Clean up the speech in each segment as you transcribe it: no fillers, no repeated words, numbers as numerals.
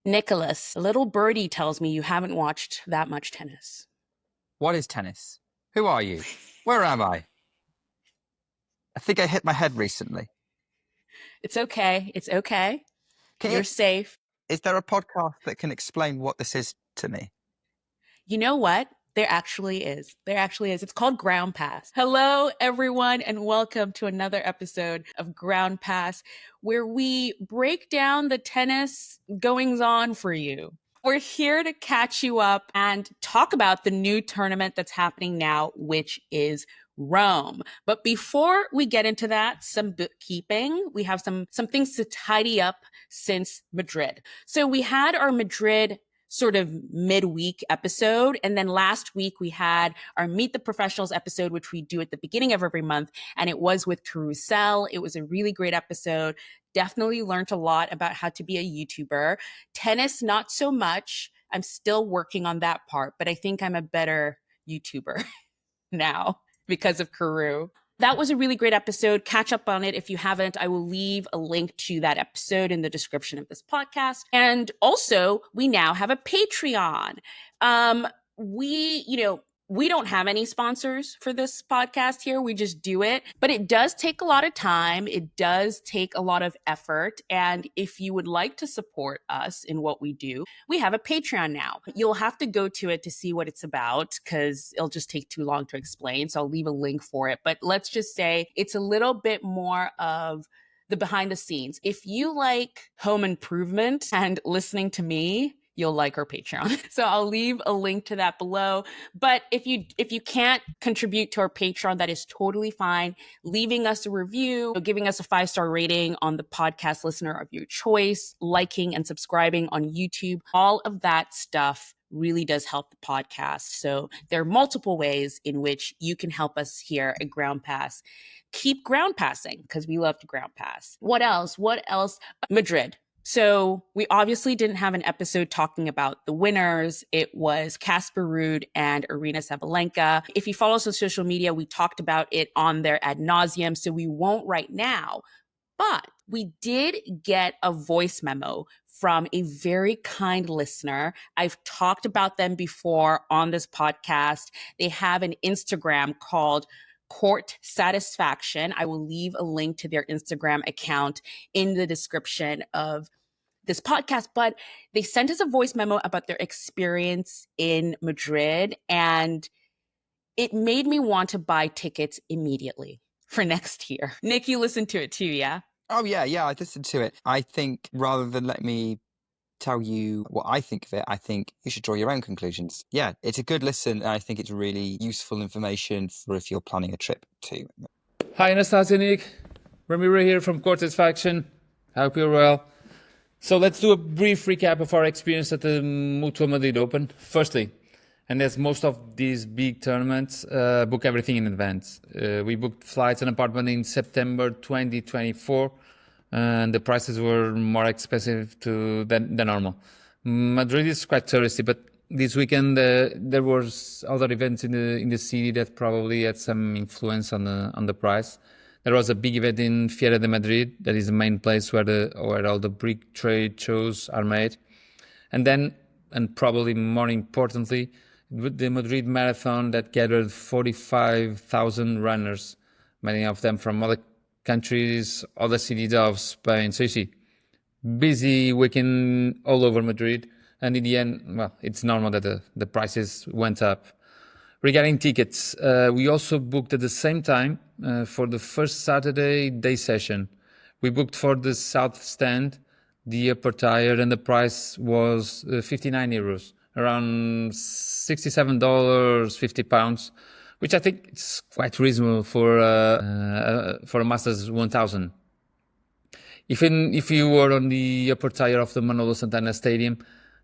Nicholas, a little birdie tells me you haven't watched that much tennis. What is tennis? Who are you? Where am I? I think I hit my head recently. It's okay. It's okay. You're safe. Is there a podcast that can explain what this is to me? You know what? There actually is. It's called Ground Pass. Hello, everyone, and welcome to another episode of Ground Pass, where we break down the tennis goings on for you. We're here to catch you up and talk about the new tournament that's happening now, which is Rome. But before we get into that, some bookkeeping. We have some things to tidy up since Madrid. So we had our Madrid sort of midweek episode. And then last week we had our Meet the Professionals episode, which we do at the beginning of every month. And it was with Carousel. It was a really great episode. Definitely learned a lot about how to be a YouTuber. Tennis, not so much. I'm still working on that part, but I think I'm a better YouTuber now because of Karu. That was a really great episode. Catch up on it if you haven't. I will leave a link to that episode in the description of this podcast. And also, we now have a Patreon. We don't have any sponsors for this podcast here. We just do it. But it does take a lot of time. It does take a lot of effort. And if you would like to support us in what we do, we have a Patreon now. You'll have to go to it to see what it's about because it'll just take too long to explain. So I'll leave a link for it. But let's just say it's a little bit more of the behind the scenes. If you like home improvement and listening to me, you'll like our Patreon. So I'll leave a link to that below. But if you can't contribute to our Patreon, that is totally fine. Leaving us a review, giving us a 5-star rating on the podcast listener of your choice, liking and subscribing on YouTube, all of that stuff really does help the podcast. So there are multiple ways in which you can help us here at Ground Pass. Keep ground passing because we love to ground pass. What else? Madrid. So we obviously didn't have an episode talking about the winners. It was Casper Ruud and Aryna Sabalenka. If you follow us on social media, we talked about it on there ad nauseum, so we won't right now. But we did get a voice memo from a very kind listener. I've talked about them before on this podcast. They have an Instagram called Court Satisfaction. I will leave a link to their Instagram account in the description of this podcast, but they sent us a voice memo about their experience in Madrid, and it made me want to buy tickets immediately for next year. Nick, you listened to it too, yeah? Oh, yeah, I listened to it. I think rather than let me tell you what I think of it, I think you should draw your own conclusions. Yeah, it's a good listen, and I think it's really useful information for if you're planning a trip to. Hi, Anastasia and Nick. Ramiro here from Court Satisfaction. I hope you're well. So let's do a brief recap of our experience at the Mutua Madrid Open. Firstly, and as most of these big tournaments, book everything in advance. We booked flights and apartment in September 2024, and the prices were more expensive than normal. Madrid is quite touristy, but this weekend there was other events in the city that probably had some influence on the price. There was a big event in Fiera de Madrid, that is the main place where all the brick trade shows are made. And then, and probably more importantly, the Madrid Marathon that gathered 45,000 runners, many of them from other countries, other cities of Spain. So you see, busy weekend all over Madrid. And in the end, well, it's normal that the prices went up. Regarding tickets, we also booked at the same time for the first Saturday day session. We booked for the South Stand, the upper tier, and the price was 59 euros, around $67, 50 pounds, which I think is quite reasonable for a Masters 1000. Even if you were on the upper tier of the Manolo Santana Stadium,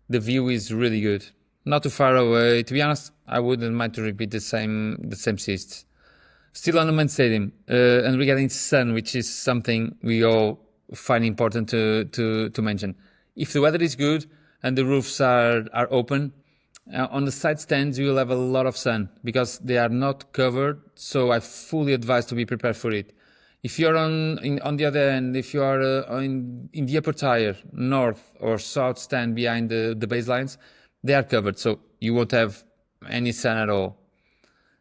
the view is really good. Not too far away. To be honest, I wouldn't mind to repeat the same seats. Still on the main stadium, and regarding sun, which is something we all find important to mention. If the weather is good and the roofs are open, on the side stands you will have a lot of sun because they are not covered. So I fully advise to be prepared for it. If you're on the other end, if you are in the upper tier, north or south stand behind the baselines, they are covered, so you won't have any sun at all.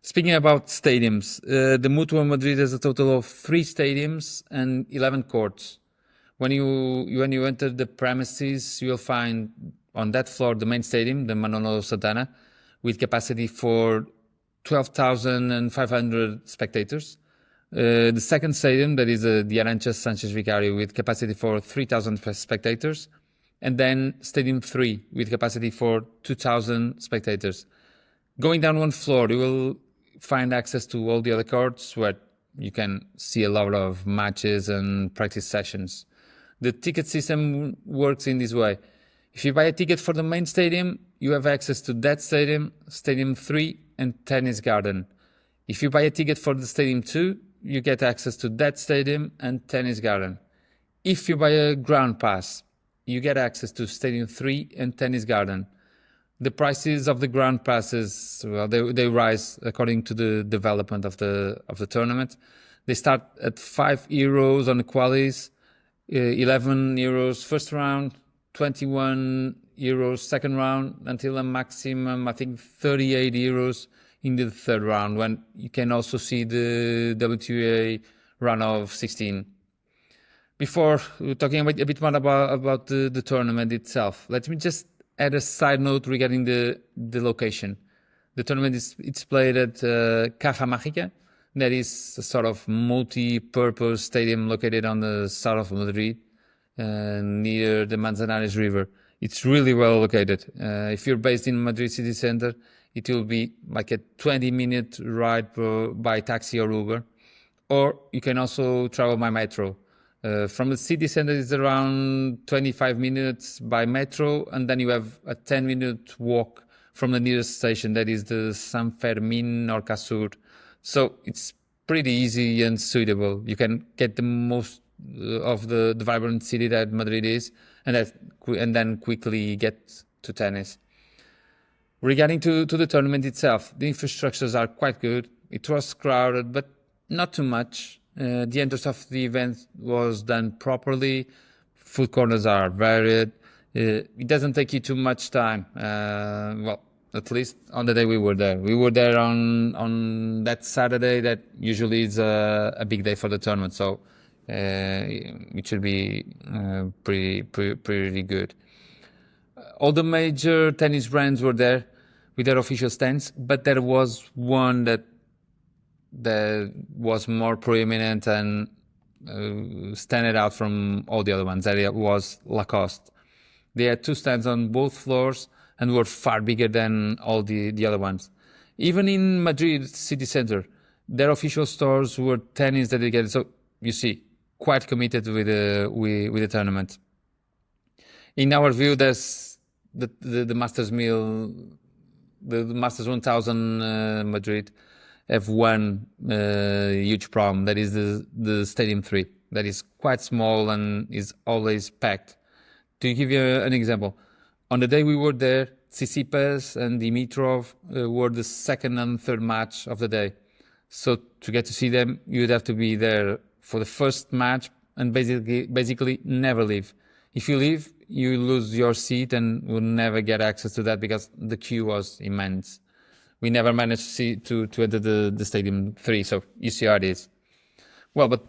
Speaking about stadiums, the Mutua Madrid has a total of 3 stadiums and 11 courts. When you enter the premises, you will find on that floor the main stadium, the Manolo Santana, with capacity for 12,500 spectators. The second stadium, that is the Arancha Sanchez Vicario, with capacity for 3,000 spectators. And then Stadium 3, with capacity for 2,000 spectators. Going down one floor, you will find access to all the other courts where you can see a lot of matches and practice sessions. The ticket system works in this way. If you buy a ticket for the main stadium, you have access to that stadium, Stadium 3, and Tennis Garden. If you buy a ticket for the Stadium 2, you get access to that stadium and Tennis Garden. If you buy a ground pass, you get access to Stadium 3 and Tennis Garden. The prices of the ground passes, well, they rise according to the development of the tournament. They start at €5 on the qualies, €11 first round, €21 second round, until a maximum, I think, €38 in the third round, when you can also see the WTA round of 16. Before talking a bit more about the tournament itself, let me just add a side note regarding the location. The tournament it's played at Caja Mágica. That is a sort of multi-purpose stadium located on the south of Madrid, near the Manzanares River. It's really well located. If you're based in Madrid city center, it will be like a 20-minute ride by taxi or Uber, or you can also travel by metro. From the city center, it's around 25 minutes by metro, and then you have a 10-minute walk from the nearest station, that is the San Fermín or Casur. So it's pretty easy and suitable. You can get the most of the vibrant city that Madrid is, and then quickly get to tennis. Regarding to the tournament itself, the infrastructures are quite good. It was crowded, but not too much. The entrance of the event was done properly. Food corners are varied. It doesn't take you too much time. Well, at least on the day we were there. We were there on that Saturday. That usually is a big day for the tournament, so it should be pretty good. All the major tennis brands were there with their official stands, but there was one that was more preeminent and standing out from all the other ones. That was Lacoste. They had 2 stands on both floors and were far bigger than all the other ones. Even in Madrid city center, their official stores were tennis dedicated. So you see, quite committed with the tournament. In our view, there's the Masters Mill, the Masters 1000 Madrid have one huge problem. That is the Stadium 3. That is quite small and is always packed. To give you an example, on the day we were there, Tsitsipas and Dimitrov were the second and third match of the day. So to get to see them, you'd have to be there for the first match and basically never leave. If you leave, you lose your seat and will never get access to that because the queue was immense. We never managed to enter the Stadium 3, so you see how it is. Well, but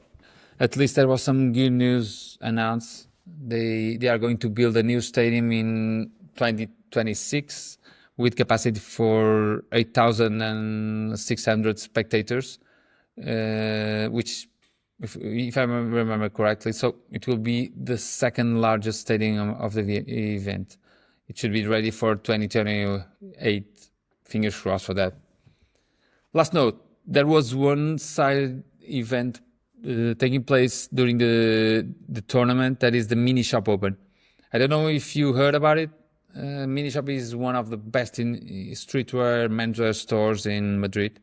at least there was some good news announced. They are going to build a new stadium in 2026 with capacity for 8,600 spectators, which, if I remember correctly, so it will be the second largest stadium of the event. It should be ready for 2028. Fingers crossed for that. Last note, there was one side event taking place during the tournament, that is the Mini Shop Open. I don't know if you heard about it. Mini Shop is one of the best in streetwear, menswear stores in Madrid.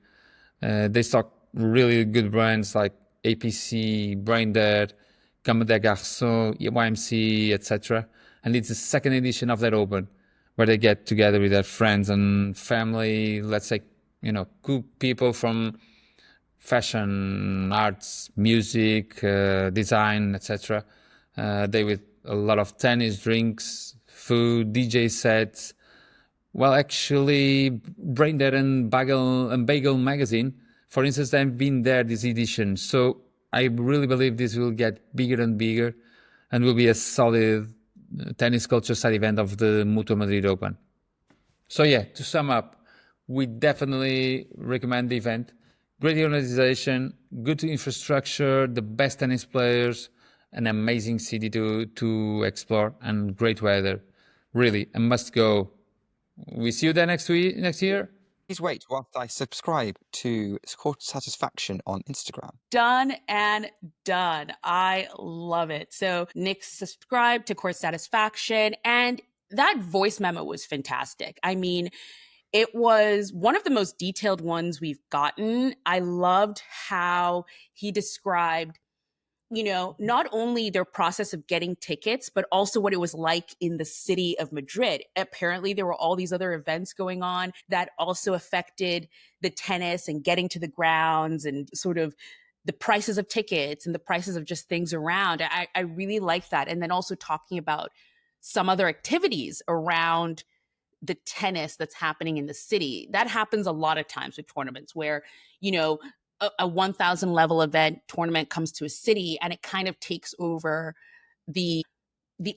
They stock really good brands like APC, Braindead, Comme des Garçons, YMC, etc. And it's the second edition of that Open, where they get together with their friends and family, let's say, cool people from fashion, arts, music, design, etc. Day with a lot of tennis, drinks, food, DJ sets. Well, actually, Brain Dead and Bagel magazine, for instance, I've been there this edition. So I really believe this will get bigger and bigger and will be a solid tennis culture side event of the Mutua Madrid Open. So yeah, to sum up, we definitely recommend the event. Great organization, good infrastructure, the best tennis players, an amazing city to explore, and great weather. Really, a must go. We see you there next year. Please wait whilst I subscribe to Court Satisfaction on Instagram. Done and done. I love it. So Nick subscribed to Court Satisfaction, and that voice memo was fantastic. I mean, it was one of the most detailed ones we've gotten. I loved how he described, not only their process of getting tickets, but also what it was like in the city of Madrid. Apparently, there were all these other events going on that also affected the tennis and getting to the grounds and sort of the prices of tickets and the prices of just things around. I really liked that. And then also talking about some other activities around the tennis that's happening in the city. That happens a lot of times with tournaments where, a 1,000 level event tournament comes to a city and it kind of takes over the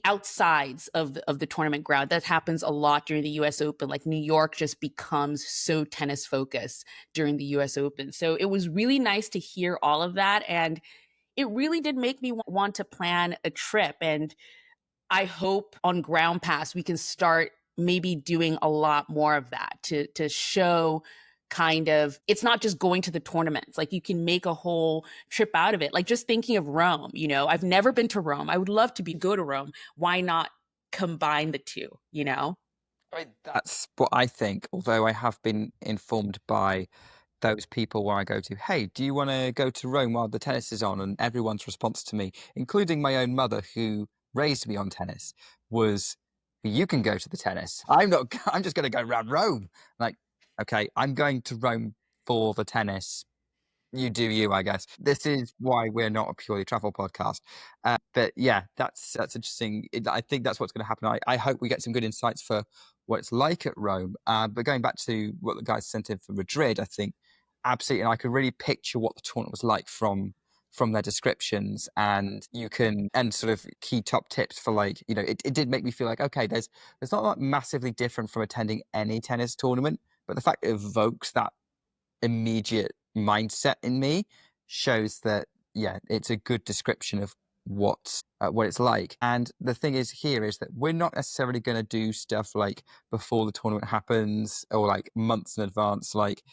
outsides of the tournament ground. That happens a lot during the US Open. Like New York just becomes so tennis focused during the US Open. So it was really nice to hear all of that. And it really did make me want to plan a trip. And I hope on Ground Pass we can start maybe doing a lot more of that to show kind of, it's not just going to the tournaments. Like you can make a whole trip out of it. Like just thinking of Rome, I've never been to Rome. I would love to go to Rome. Why not combine the two, That's what I think, although I have been informed by those people where I go to, hey, do you want to go to Rome while the tennis is on? And everyone's response to me, including my own mother who raised me on tennis, was, you can go to the tennis. I'm just going to go around Rome. Like, okay, I'm going to Rome for the tennis. You do you, I guess. This is why we're not a purely travel podcast. But yeah, that's interesting. I think that's what's going to happen. I hope we get some good insights for what it's like at Rome. But going back to what the guys sent in for Madrid, I think absolutely, and I could really picture what the tournament was like from their descriptions, and sort of key top tips for it did make me feel like, okay, there's not like massively different from attending any tennis tournament, but the fact it evokes that immediate mindset in me shows that it's a good description of what it's like. And the thing is here is that we're not necessarily going to do stuff like before the tournament happens or like months in advance, like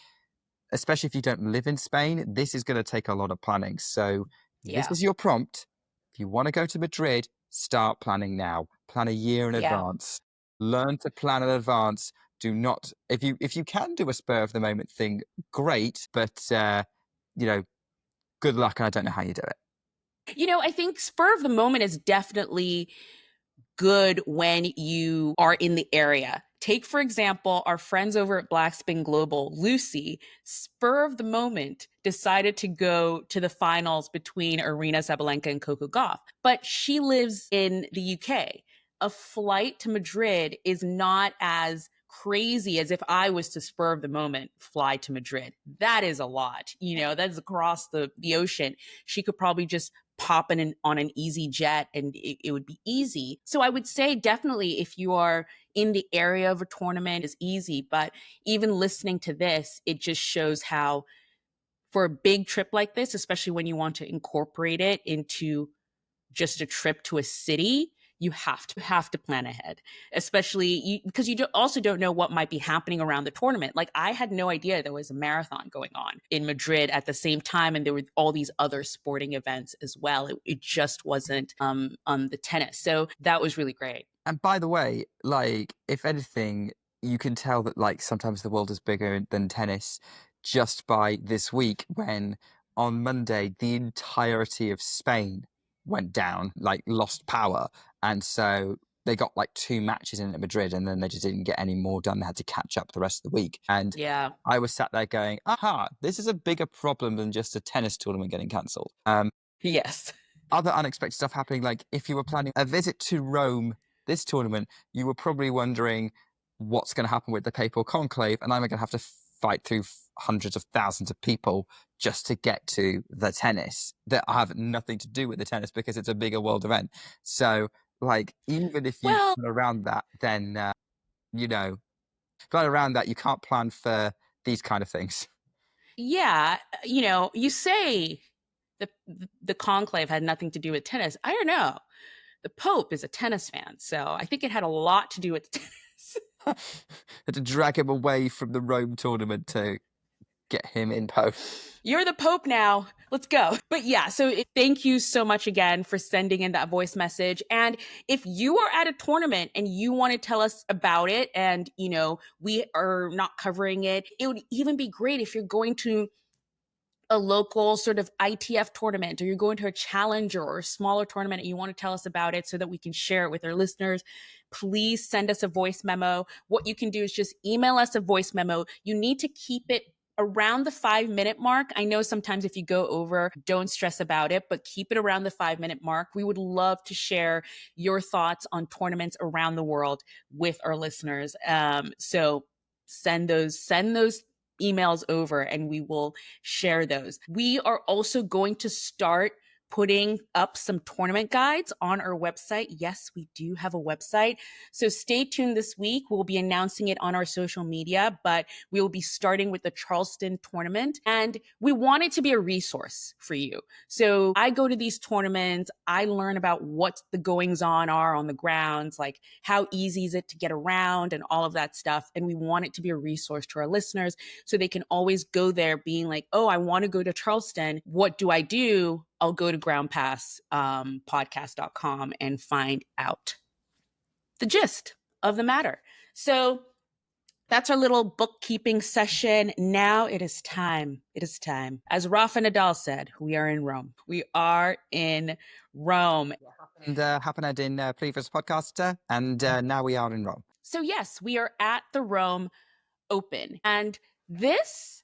especially if you don't live in Spain. This is going to take a lot of planning. So this is your prompt. If you want to go to Madrid, start planning now. Plan a year in advance. Learn to plan in advance. Do not, if you can do a spur of the moment thing, great, but good luck, and I don't know how you do it. I think spur of the moment is definitely good when you are in the area. Take, for example, our friends over at Black Spin Global, Lucy, spur of the moment, decided to go to the finals between Aryna Sabalenka and Coco Gauff. But she lives in the UK. A flight to Madrid is not as crazy as if I was to spur of the moment fly to Madrid. That is a lot. That's across the ocean. She could probably just pop in on an easy jet and it would be easy. So I would say definitely if you are in the area of a tournament is easy, but even listening to this, it just shows how for a big trip like this, especially when you want to incorporate it into just a trip to a city, you have to plan ahead, especially because you also don't know what might be happening around the tournament. Like I had no idea there was a marathon going on in Madrid at the same time, and there were all these other sporting events as well. It just wasn't on the tennis, so that was really great. And by the way, like if anything, you can tell that like sometimes the world is bigger than tennis just by this week when on Monday the entirety of Spain went down, like lost power. And so they got like 2 matches in at Madrid, and then they just didn't get any more done. They had to catch up the rest of the week. And Yeah. I was sat there going, aha, this is a bigger problem than just a tennis tournament getting cancelled. Yes. Other unexpected stuff happening, like if you were planning a visit to Rome this tournament, you were probably wondering what's going to happen with the papal conclave, and I'm going to have to fight through hundreds of thousands of people just to get to the tennis that have nothing to do with the tennis because it's a bigger world event. So, like, even if you Well, plan around that, then, plan around that, you can't plan for these kind of things. yeah, you say the conclave had nothing to do with tennis. I don't know. The Pope is a tennis fan, so I think it had a lot to do with tennis. Had to drag him away from the Rome tournament to get him in post. You're the Pope now. Let's go. But yeah, so thank you so much again for sending in that voice message. And if you are at a tournament and you want to tell us about it and, we are not covering it, it would even be great if you're going to a local sort of ITF tournament, or you're going to a challenger or a smaller tournament and you want to tell us about it so that we can share it with our listeners, please send us a voice memo. What you can do is just email us a voice memo. You need to keep it around the 5-minute mark. I know sometimes if you go over, don't stress about it, but keep it around the 5-minute mark. We would love to share your thoughts on tournaments around the world with our listeners. So send those emails over and we will share those. We are also going to start putting up some tournament guides on our website. Yes, we do have a website. So stay tuned this week. We'll be announcing it on our social media, but we will be starting with the Charleston tournament. And we want it to be a resource for you. So I go to these tournaments, I learn about what the goings on are on the grounds, like how easy is it to get around and all of that stuff. And we want it to be a resource to our listeners so they can always go there being like, oh, I want to go to Charleston. What do I do? I'll go to groundpasspodcast.com and find out the gist of the matter. So that's our little bookkeeping session. Now it is time. It is time. As Rafa Nadal said, we are in Rome. We are in Rome. And happened in previous podcast, and now we are in Rome. So yes, we are at the Rome Open. And this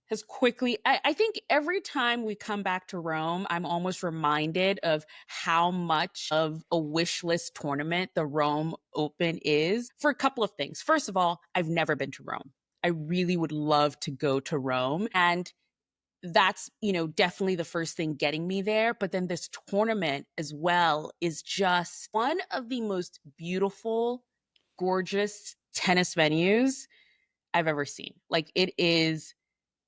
has quickly, I think every time we come back to Rome, I'm almost reminded of how much of a wish list tournament the Rome Open is for a couple of things. First of all, I've never been to Rome. I really would love to go to Rome. And that's, definitely the first thing getting me there. But then this tournament as well is just one of the most beautiful, gorgeous tennis venues I've ever seen. Like, it is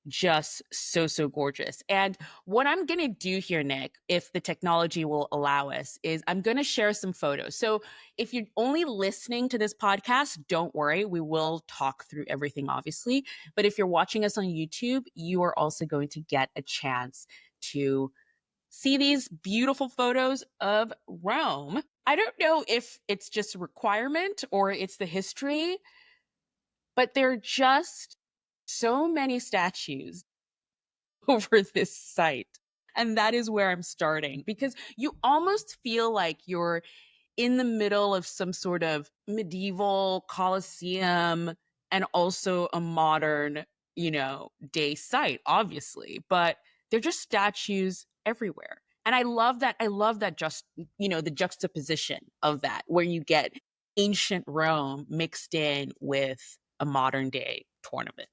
just so gorgeous. And what I'm going to do here, Nick, if the technology will allow us, is I'm going to share some photos. So if you're only listening to this podcast, don't worry. We will talk through everything, obviously. But if you're watching us on YouTube, you are also going to get a chance to see these beautiful photos of Rome. I don't know if it's just a requirement or it's the history, but they're just so many statues over this site. And that is where I'm starting, because you almost feel like you're in the middle of some sort of medieval Colosseum and also a modern, day site, obviously, but they're just statues everywhere. And I love that. Just, the juxtaposition of that, where you get ancient Rome mixed in with a modern day tournament.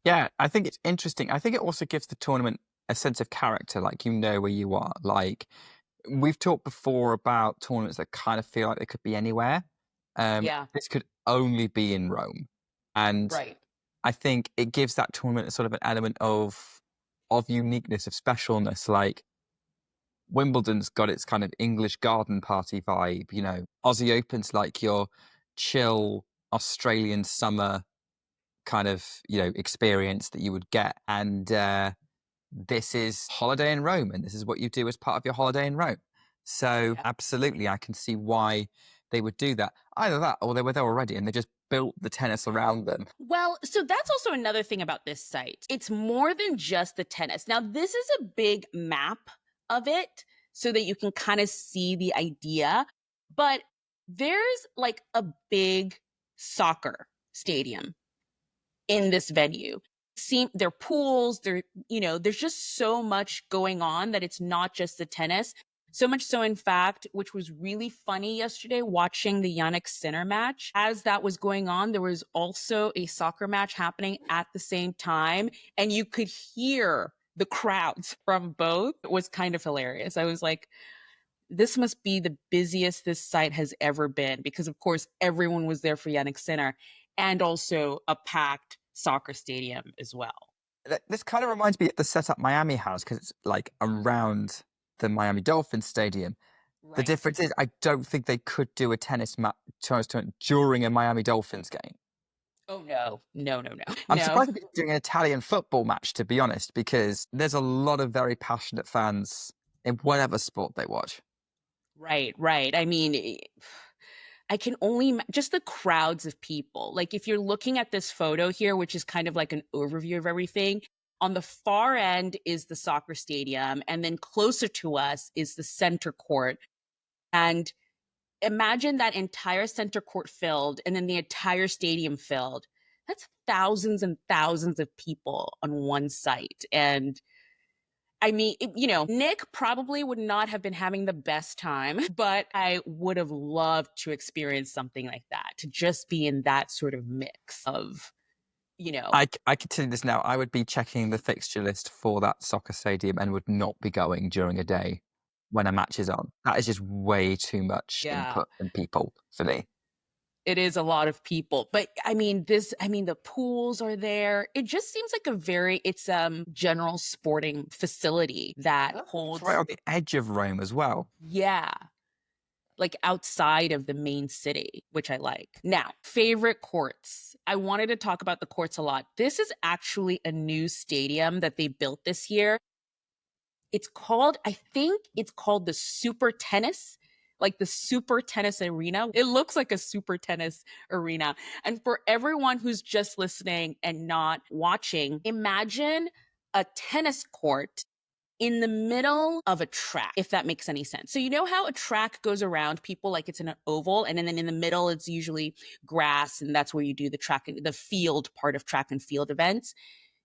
Yeah, I think it's interesting. I think it also gives the tournament a sense of character, like you know where you are. Like we've talked before about tournaments that kind of feel like they could be anywhere. Yeah. This could only be in Rome. And Right. I think it gives that tournament a sort of an element of uniqueness, of specialness. Like Wimbledon's got its kind of English garden party vibe, Aussie Open's like your chill Australian summer kind of experience that you would get, and this is holiday in Rome, and this is what you do as part of your holiday in Rome. So Yeah. absolutely, I can see why they would do that. Either that, or they were there already and they just built the tennis around them. Well, so that's also another thing about this site. It's more than just the tennis. Now, this is a big map of it so that you can kind of see the idea, but There's like a big soccer stadium in this venue. There are pools, there's just so much going on that it's not just the tennis. So much so, in fact, which was really funny yesterday, watching the Yannick Sinner match. As that was going on, there was also a soccer match happening at the same time, and you could hear the crowds from both. It was kind of hilarious. I was like, this must be the busiest this site has ever been, because of course everyone was there for Yannick Sinner, and also a packed soccer stadium as well. This kind of reminds me of the setup Miami has, because it's like around the Miami Dolphins stadium. Right. The difference is I don't think they could do a tennis tournament during a Miami Dolphins game. Oh, no. I'm surprised they're doing an Italian football match, to be honest, because there's a lot of very passionate fans in whatever sport they watch. Right. I mean, I can only just the crowds of people. Like, if you're looking at this photo here, which is kind of like an overview of everything, on the far end is the soccer stadium, and then closer to us is the center court. And imagine that entire center court filled and then the entire stadium filled. That's thousands and thousands of people on one site. And I mean, Nick probably would not have been having the best time, but I would have loved to experience something like that, to just be in that sort of mix of, I can tell you this now. I would be checking the fixture list for that soccer stadium and would not be going during a day when a match is on. That is just way too much input and people for me. It is a lot of people, but I mean, the pools are there. It just seems like it's general sporting facility that holds. It's right on the edge of Rome as well. Yeah. Like outside of the main city, which I like. Now, favorite courts. I wanted to talk about the courts a lot. This is actually a new stadium that they built this year. I think it's called the Super Tennis, like the Super Tennis Arena. It looks like a Super Tennis Arena. And for everyone who's just listening and not watching, imagine a tennis court in the middle of a track, if that makes any sense. So you know how a track goes around people like it's in an oval, and then in the middle it's usually grass, and that's where you do the field part of track and field events.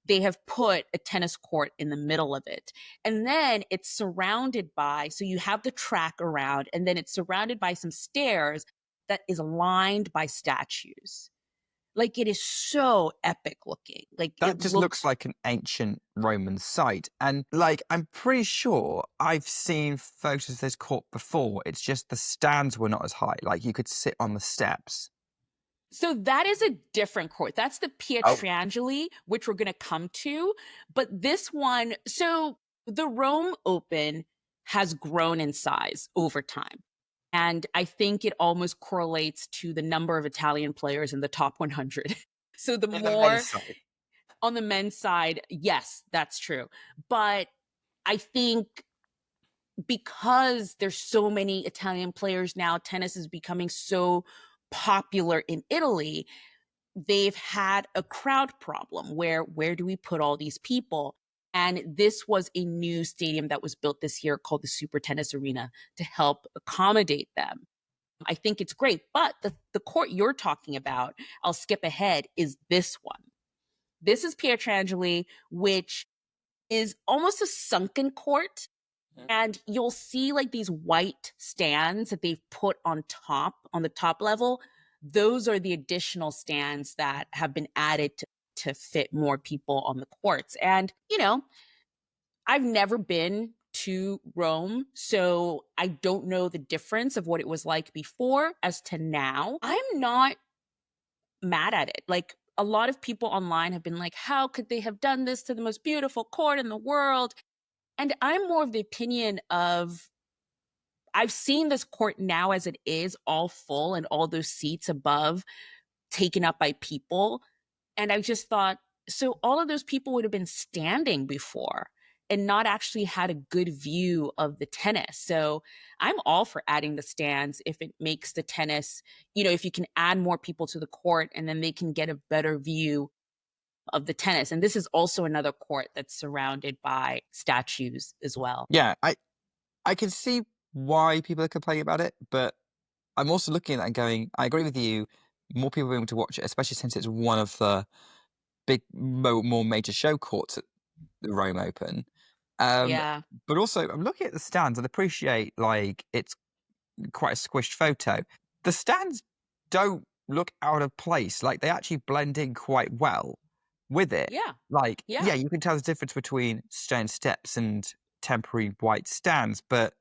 They have put a tennis court in the middle of it. And then it's surrounded by, so you have the track around, and then it's surrounded by some stairs that is lined by statues. Like, it is so epic looking. Like, that just looks like an ancient Roman site. And like, I'm pretty sure I've seen photos of this court before. It's just the stands were not as high. Like, you could sit on the steps. So that is a different court. That's the Pietrangeli, which we're going to come to. But this one, so the Rome Open has grown in size over time. And I think it almost correlates to the number of Italian players in the top 100. So the more on the men's side, yes, that's true. But I think because there's so many Italian players now, tennis is becoming so popular in Italy, they've had a crowd problem where do we put all these people? And this was a new stadium that was built this year called the Super Tennis Arena to help accommodate them. I think it's great. But the court you're talking about, I'll skip ahead, is this one. This is Pietrangeli, which is almost a sunken court. And you'll see like these white stands that they've put on the top level. Those are the additional stands that have been added to fit more people on the courts. And, I've never been to Rome, so I don't know the difference of what it was like before as to now. I'm not mad at it. Like, a lot of people online have been like, how could they have done this to the most beautiful court in the world? And I'm more of the opinion of, I've seen this court now as it is, all full and all those seats above taken up by people. And I just thought, so all of those people would have been standing before and not actually had a good view of the tennis. So I'm all for adding the stands if it makes the tennis, if you can add more people to the court and then they can get a better view of the tennis. And this is also another court that's surrounded by statues as well. Yeah, I can see why people are complaining about it, but I'm also looking at that and going, I agree with you. More people will be able to watch it, especially since it's one of the big, more major show courts at the Rome Open. Yeah. But also, I'm looking at the stands and appreciate like it's quite a squished photo. The stands don't look out of place. Like they actually blend in quite well with it. Yeah. Like, Yeah. yeah, you can tell the difference between stone steps and temporary white stands, but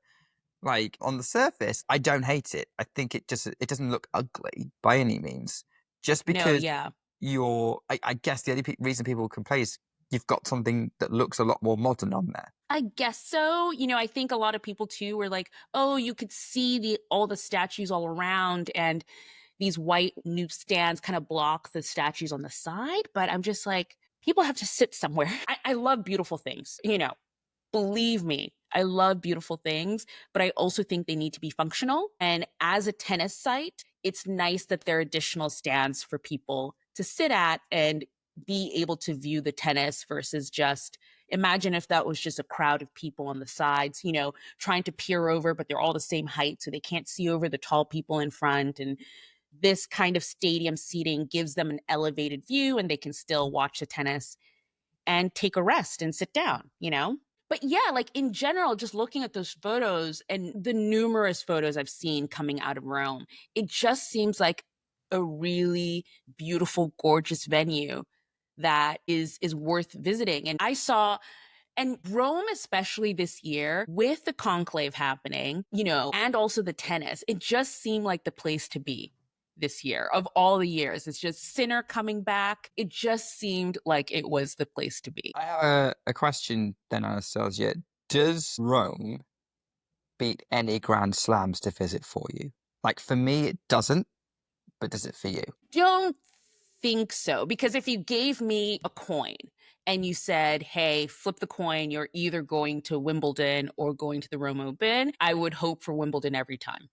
like on the surface, I don't hate it. I think it doesn't look ugly by any means. Just No, because yeah. I guess the only reason people complain is you've got something that looks a lot more modern on there. I guess so. You know, I think a lot of people too were like, "Oh, you could see all the statues all around and these white newsstands kind of block the statues on the side." But I'm just like, people have to sit somewhere. I love beautiful things, you know. Believe me, I love beautiful things, but I also think they need to be functional. And as a tennis site, it's nice that there are additional stands for people to sit at and be able to view the tennis versus just imagine if that was just a crowd of people on the sides, you know, trying to peer over, but they're all the same height, so they can't see over the tall people in front. And this kind of stadium seating gives them an elevated view and they can still watch the tennis and take a rest and sit down, you know? But yeah, like in general, just looking at those photos and the numerous photos I've seen coming out of Rome, it just seems like a really beautiful, gorgeous venue that is worth visiting. And I saw and Rome, especially this year, with the conclave happening, you know, and also the tennis, it just seemed like the place to be this year of all the years. It's just Sinner coming back. It just seemed like it was the place to be. I have a question then, Anastasia. Does Rome beat any Grand Slams to visit for you? Like for me, it doesn't, but does it for you? Don't think so. Because if you gave me a coin and you said, hey, flip the coin, you're either going to Wimbledon or going to the Rome Open, I would hope for Wimbledon every time.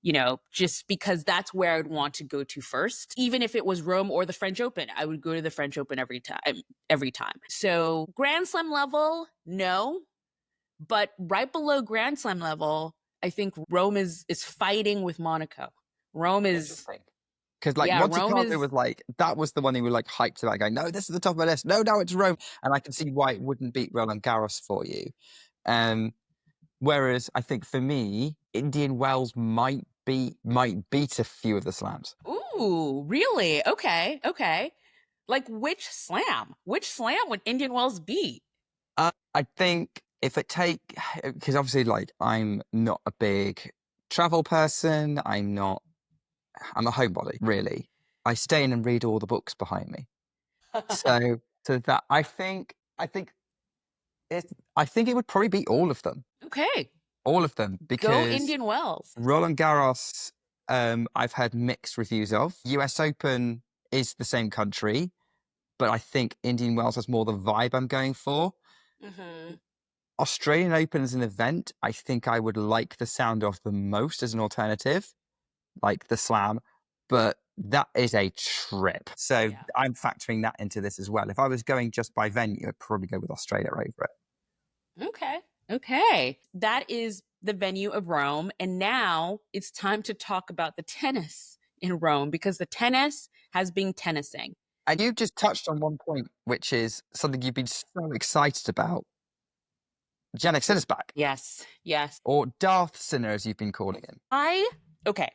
You know, just because that's where I'd want to go to first. Even if it was Rome or the French Open, I would go to the French Open every time, every time. So Grand Slam level, no. But right below Grand Slam level, I think Rome is fighting with Monaco. Rome is, Because like yeah, Monte Rome Carlo is, was like that was the one who were like hyped about going, no, this is the top of my list. No, now it's Rome. And I can see why it wouldn't beat Roland Garros for you. Whereas I think for me, Indian Wells might beat a few of the slams. ooh, really? Okay, okay. Like which slam? Which slam would Indian Wells beat? I think if it take because obviously like I'm not a big travel person. I'm a homebody, really. I stay in and read all the books behind me. So that I think it would probably be all of them. Okay, All of them. go Because Indian Wells. Roland Garros, I've heard mixed reviews of. US Open is the same country, but I think Indian Wells has more the vibe I'm going for. Mm-hmm. Australian Open as an event, I think I would like the sound of the most as an alternative, like the Slam, but that is a trip. So Yeah. I'm factoring that into this as well. If I was going just by venue, I'd probably go with Australia over it. Okay. Okay. That is the venue of Rome. And now it's time to talk about the tennis in Rome because the tennis has been tennising. And you just touched on one point, which is something you've been so excited about. Jannik Sinner's back, Yes. Yes. or Darth Sinner, as you've been calling him. Okay.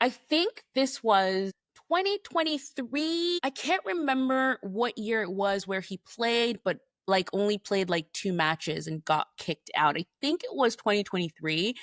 I think this was 2023. I can't remember what year it was where he played, but like only played like 2 matches and got kicked out. I think it was 2023.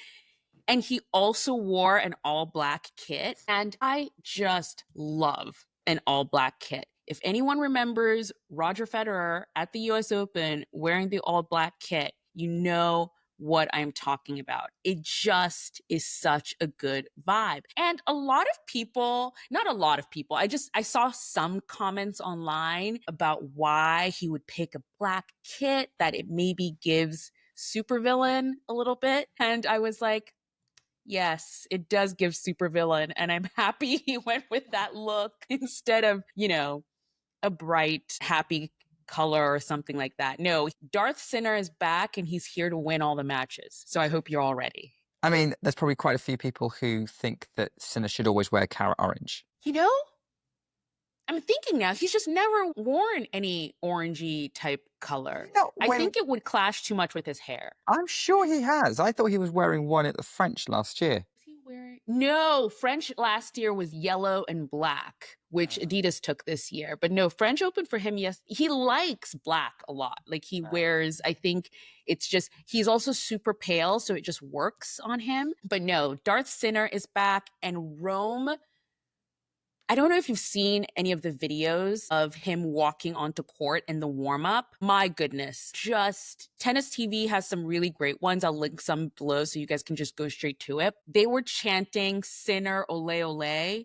And he also wore an all black kit. And I just love an all black kit. If anyone remembers Roger Federer at the US Open wearing the all black kit, you know what I'm talking about. It just is such a good vibe. And a lot of people, not a lot of people, I saw some comments online about why he would pick a black kit, that it maybe gives supervillain a little bit. And I was like, yes, it does give supervillain. And I'm happy he went with that look instead of, you know, a bright, happy color or something like that. No, Darth Sinner is back and he's here to win all the matches. So I hope you're all ready. I mean, there's probably quite a few people who think that Sinner should always wear carrot orange. You know, I'm thinking now, he's just never worn any orangey type color. I think it would clash too much with his hair. I'm sure he has. I thought he was wearing one at the French last year. Is he wearing? No, French last year was yellow and black, which Adidas took this year. But no, French Open for him, yes, he likes black a lot. Like he wears, I think it's just, he's also super pale, so it just works on him. But no, Darth Sinner is back, and Rome, I don't know if you've seen any of the videos of him walking onto court in the warm-up. My goodness. Just Tennis TV has some really great ones. I'll link some below so you guys can just go straight to it. They were chanting Sinner Ole Ole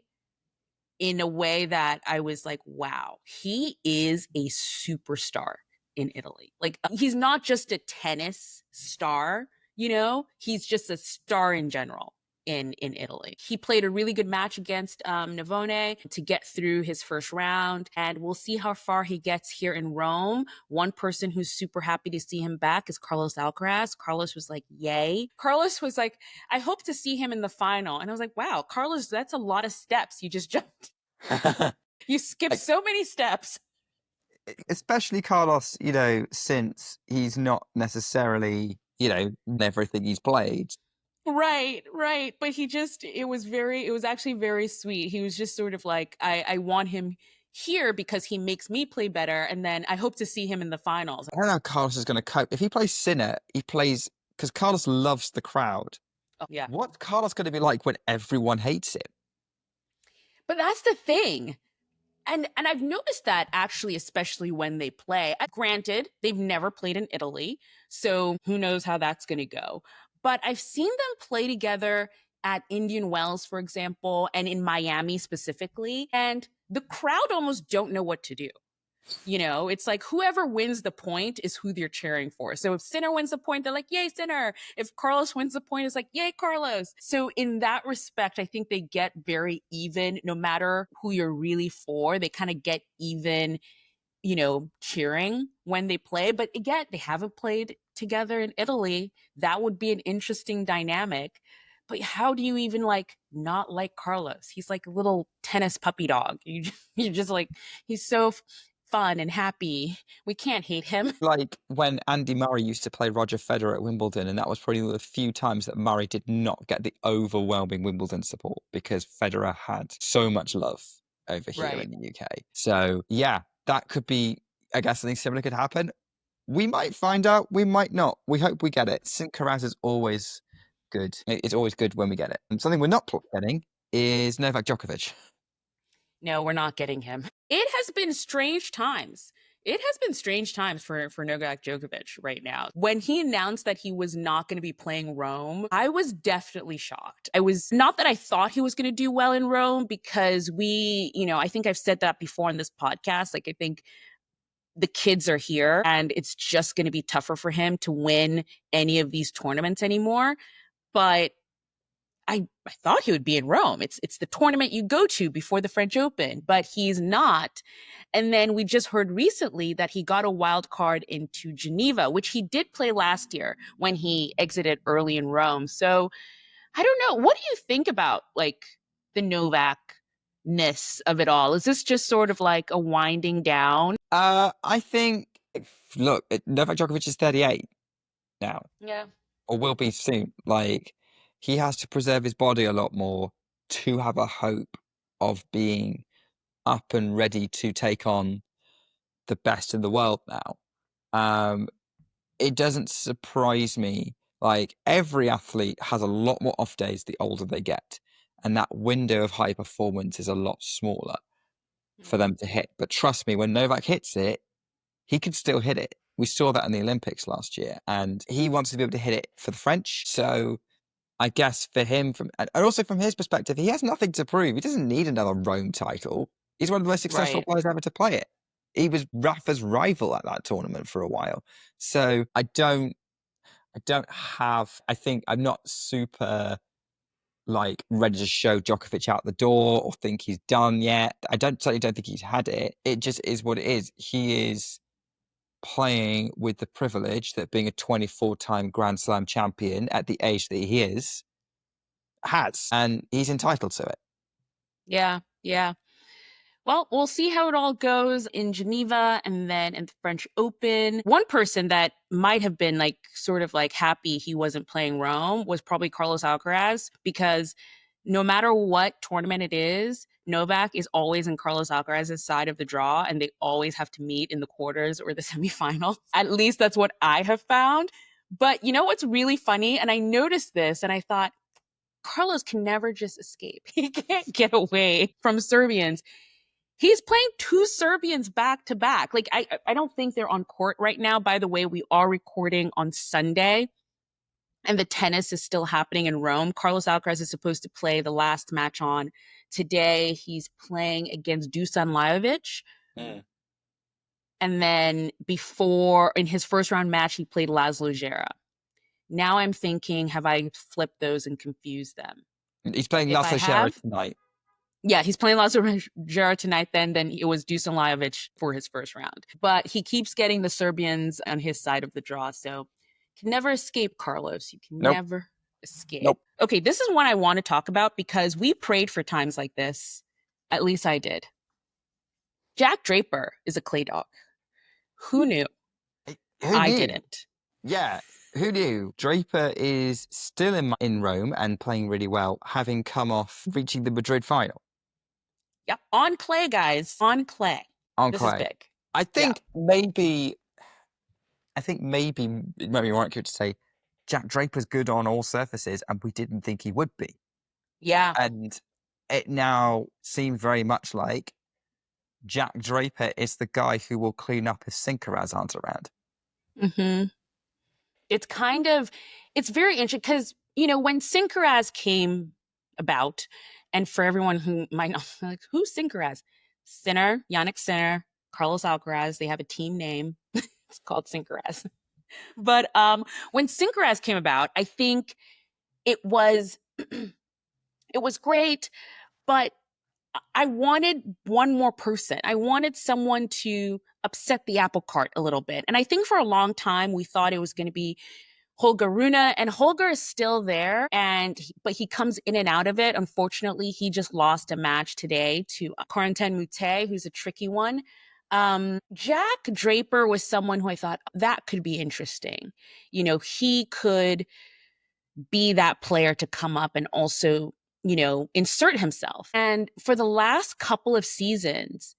in a way that I was like, wow, he is a superstar in Italy. Like, he's not just a tennis star, you know? He's just a star in general. In Italy. He played a really good match against Navone to get through his first round, and we'll see how far he gets here in Rome. One person who's super happy to see him back is Carlos Alcaraz. Carlos was like, yay. Carlos was like, I hope to see him in the final. And I was like, wow, Carlos, that's a lot of steps you just jumped. You skipped so many steps. Especially Carlos, you know, since he's not necessarily, you know, everything he's played. Right. But it was actually very sweet. He was just sort of like, I want him here because he makes me play better. And then I hope to see him in the finals. I don't know how Carlos is going to cope. If he plays Sinner, he plays, because Carlos loves the crowd. Oh, yeah. What's Carlos going to be like when everyone hates him? But that's the thing. And I've noticed that actually, especially when they play. Granted, they've never played in Italy, so who knows how that's going to go. But I've seen them play together at Indian Wells, for example, and in Miami specifically. And the crowd almost don't know what to do. You know, it's like whoever wins the point is who they're cheering for. So if Sinner wins the point, they're like, yay, Sinner. If Carlos wins the point, it's like, yay, Carlos. So in that respect, I think they get very even, no matter who you're really for. They kind of get even, you know, cheering when they play. But again, they haven't played together in Italy. That would be an interesting dynamic. But how do you even not like Carlos? He's like a little tennis puppy dog. You're just like, he's so fun and happy. We can't hate him. Like when Andy Murray used to play Roger Federer at Wimbledon, and that was probably one of the few times that Murray did not get the overwhelming Wimbledon support because Federer had so much love over here in the UK. So yeah, that could be, I guess something similar could happen. We might find out, we might not. We hope we get it. St. Karaz is always good. It's always good when we get it. And something we're not getting is Novak Djokovic. No, we're not getting him. It has been strange times. It has been strange times for Novak Djokovic right now. When he announced that he was not going to be playing Rome, I was definitely shocked. I was not that I thought he was going to do well in Rome because I think I've said that before on this podcast. Like, I think the kids are here and it's just going to be tougher for him to win any of these tournaments anymore. But I thought he would be in Rome. It's the tournament you go to before the French Open, but he's not. And then we just heard recently that he got a wild card into Geneva, which he did play last year when he exited early in Rome. So I don't know. What do you think about the Novak-ness of it all? Is this just sort of like a winding down? I think, look, Novak Djokovic is 38 now. Yeah. Or will be soon. He has to preserve his body a lot more to have a hope of being up and ready to take on the best in the world now. It doesn't surprise me. Every athlete has a lot more off days the older they get. And that window of high performance is a lot smaller for them to hit. But trust me, when Novak hits it, he can still hit it. We saw that in the Olympics last year. And he wants to be able to hit it for the French. So I guess for him, and also from his perspective, he has nothing to prove. He doesn't need another Rome title. He's one of the most successful players ever to play it. He was Rafa's rival at that tournament for a while. So I think I'm not super ready to show Djokovic out the door or think he's done yet. I certainly don't think he's had it. It just is what it is. He is playing with the privilege that being a 24-time Grand Slam champion at the age that he is has, and he's entitled to it. Yeah, yeah. Well, we'll see how it all goes in Geneva and then in the French Open. One person that might have been like sort of like happy he wasn't playing Rome was probably Carlos Alcaraz, because no matter what tournament it is, Novak is always in Carlos Alcaraz's side of the draw, and they always have to meet in the quarters or the semifinal. At least that's what I have found. But you know what's really funny? And I noticed this and I thought, Carlos can never just escape. He can't get away from Serbians. He's playing two Serbians back to back. Like, I don't think they're on court right now. By the way, we are recording on Sunday and the tennis is still happening in Rome. Carlos Alcaraz is supposed to play the last match on today. He's playing against Dusan Lajovic. And then before, in his first round match, he played Laszlo Gera. Now I'm thinking, have I flipped those and confused them? He's playing If I Laszlo Gera have, tonight. yeah, he's playing Laszlo Gera tonight. Then it was Dusan Lajovic for his first round. But he keeps getting the Serbians on his side of the draw. So can never escape, Carlos. You can Nope. never escape. Nope. Okay, this is one I want to talk about because we prayed for times like this. At least I did. Jack Draper is a clay dog. Who knew? Who I knew? didn't. Yeah, who knew? Draper is still in Rome and playing really well, having come off reaching the Madrid final. Yep, on clay, guys. On clay. On This clay. is big. I think maybe it might be more accurate to say Jack Draper's good on all surfaces, and we didn't think he would be. Yeah. And it now seems very much like Jack Draper is the guy who will clean up if Sinkeraz aren't around. Mm-hmm. It's very interesting because, when Sinkeraz came about, and for everyone who might not, like, who's Sinkeraz? Sinner, Yannick Sinner, Carlos Alcaraz, they have a team name. It's called Sinkeraz. But when Sinkeraz came about, I think it was it was great, but I wanted one more person. I wanted someone to upset the apple cart a little bit. And I think for a long time we thought it was going to be Holger Rune, and Holger is still there, but he comes in and out of it. Unfortunately, he just lost a match today to Corentin Moutet, who's a tricky one. Jack Draper was someone who I thought that could be interesting. He could be that player to come up and also, insert himself. And for the last couple of seasons,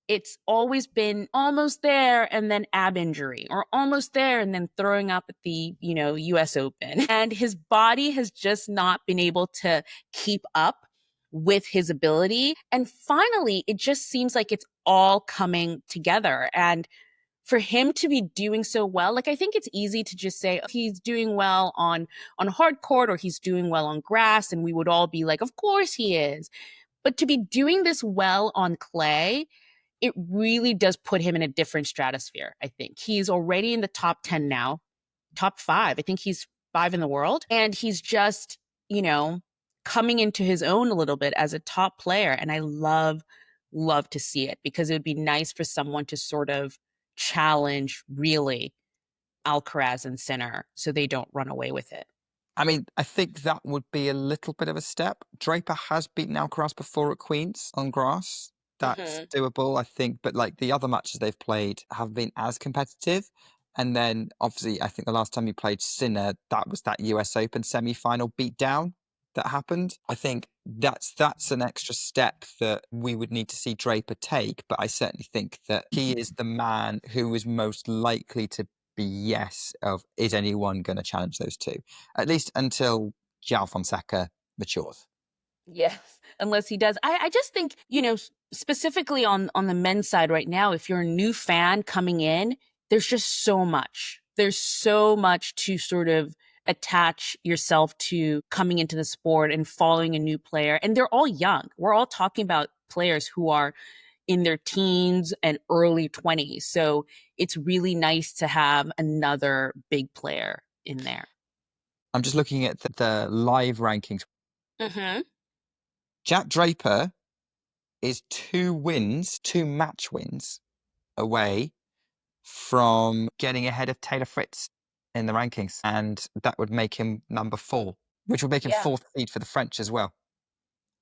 it's always been almost there and then ab injury, or almost there and then throwing up at the, US Open. And his body has just not been able to keep up with his ability. And finally, it just seems like it's all coming together. And for him to be doing so well, like, I think it's easy to just say, oh, he's doing well on hard court or he's doing well on grass. And we would all be like, of course he is. But to be doing this well on clay, it really does put him in a different stratosphere, I think. He's already in the top 10 now, top 5. I think he's 5 in the world. And he's just, coming into his own a little bit as a top player. And I love to see it, because it would be nice for someone to sort of challenge, really, Alcaraz and Sinner so they don't run away with it. I mean, I think that would be a little bit of a step. Draper has beaten Alcaraz before at Queen's on grass. That's doable, I think. But like the other matches they've played haven't been as competitive. And then obviously, I think the last time he played Sinner, that was that US Open semi-final beatdown that happened. I think that's an extra step that we would need to see Draper take. But I certainly think that he is the man who is most likely to be yes of, is anyone going to challenge those two? At least until João Fonseca matures. Yes, unless he does. I just think, specifically on the men's side right now, if you're a new fan coming in, there's just so much. There's so much to sort of attach yourself to coming into the sport and following a new player. And they're all young. We're all talking about players who are in their teens and early 20s. So it's really nice to have another big player in there. I'm just looking at the live rankings. Jack Draper is 2 match wins away from getting ahead of Taylor Fritz in the rankings. And that would make him number 4. which will make him Yeah. 4th seed for the French as well.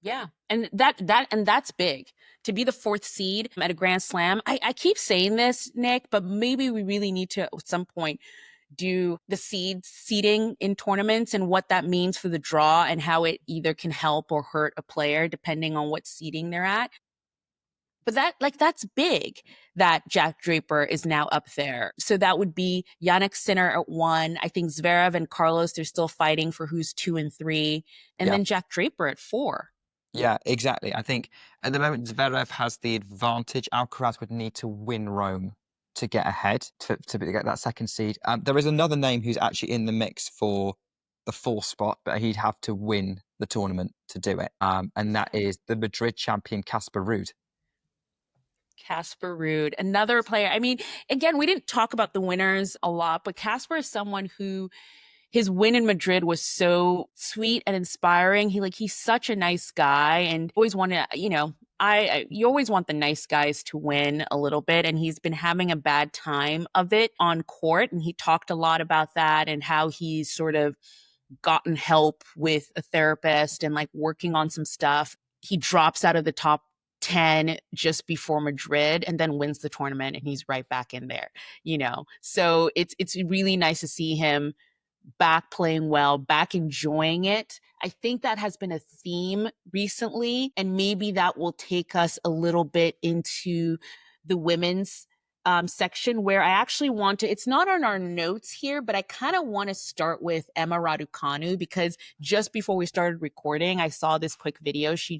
Yeah. And that's big to be the 4th seed at a Grand Slam. I keep saying this, Nick, but maybe we really need to at some point do the seeding in tournaments and what that means for the draw and how it either can help or hurt a player depending on what seeding they're at. But that's big that Jack Draper is now up there. So that would be Jannik Sinner at 1. I think Zverev and Carlos, they're still fighting for who's 2 and 3. And then Jack Draper at 4. Yeah, exactly. I think at the moment Zverev has the advantage. Alcaraz would need to win Rome to get ahead, to get that 2nd seed. There is another name who's actually in the mix for the 4th spot, but he'd have to win the tournament to do it. And that is the Madrid champion Casper Ruud. Casper Ruud, another player. I mean, again, we didn't talk about the winners a lot, but Casper is someone who his win in Madrid was so sweet and inspiring. He's such a nice guy and always want to, you always want the nice guys to win a little bit. And he's been having a bad time of it on court. And he talked a lot about that and how he's sort of gotten help with a therapist and like working on some stuff. He drops out of the top 10 just before Madrid and then wins the tournament and he's right back in there, So it's really nice to see him back playing well, back enjoying it. I think that has been a theme recently, and maybe that will take us a little bit into the women's section where I actually want to, it's not on our notes here, but I kind of want to start with Emma Raducanu because just before we started recording, I saw this quick video. She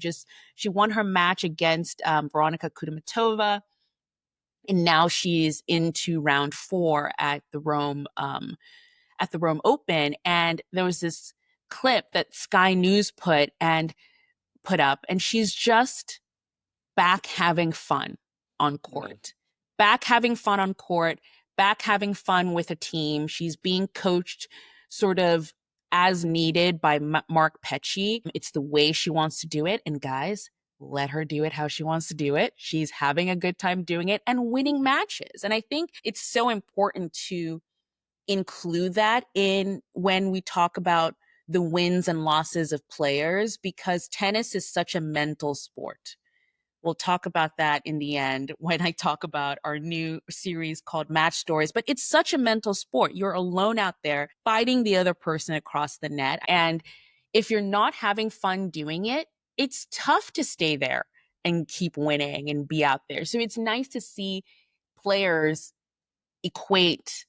won her match against Veronika Kudermetova, and now she's into round 4 at the Rome Open. And there was this clip that Sky News put up, and she's just back having fun on court, back having fun on court, back having fun with a team. She's being coached sort of as needed by Mark Petchey. It's the way she wants to do it. And guys, let her do it how she wants to do it. She's having a good time doing it and winning matches. And I think it's so important to include that in when we talk about the wins and losses of players, because tennis is such a mental sport. We'll talk about that in the end when I talk about our new series called Match Stories. But it's such a mental sport. You're alone out there fighting the other person across the net. And if you're not having fun doing it, it's tough to stay there and keep winning and be out there. So it's nice to see players equate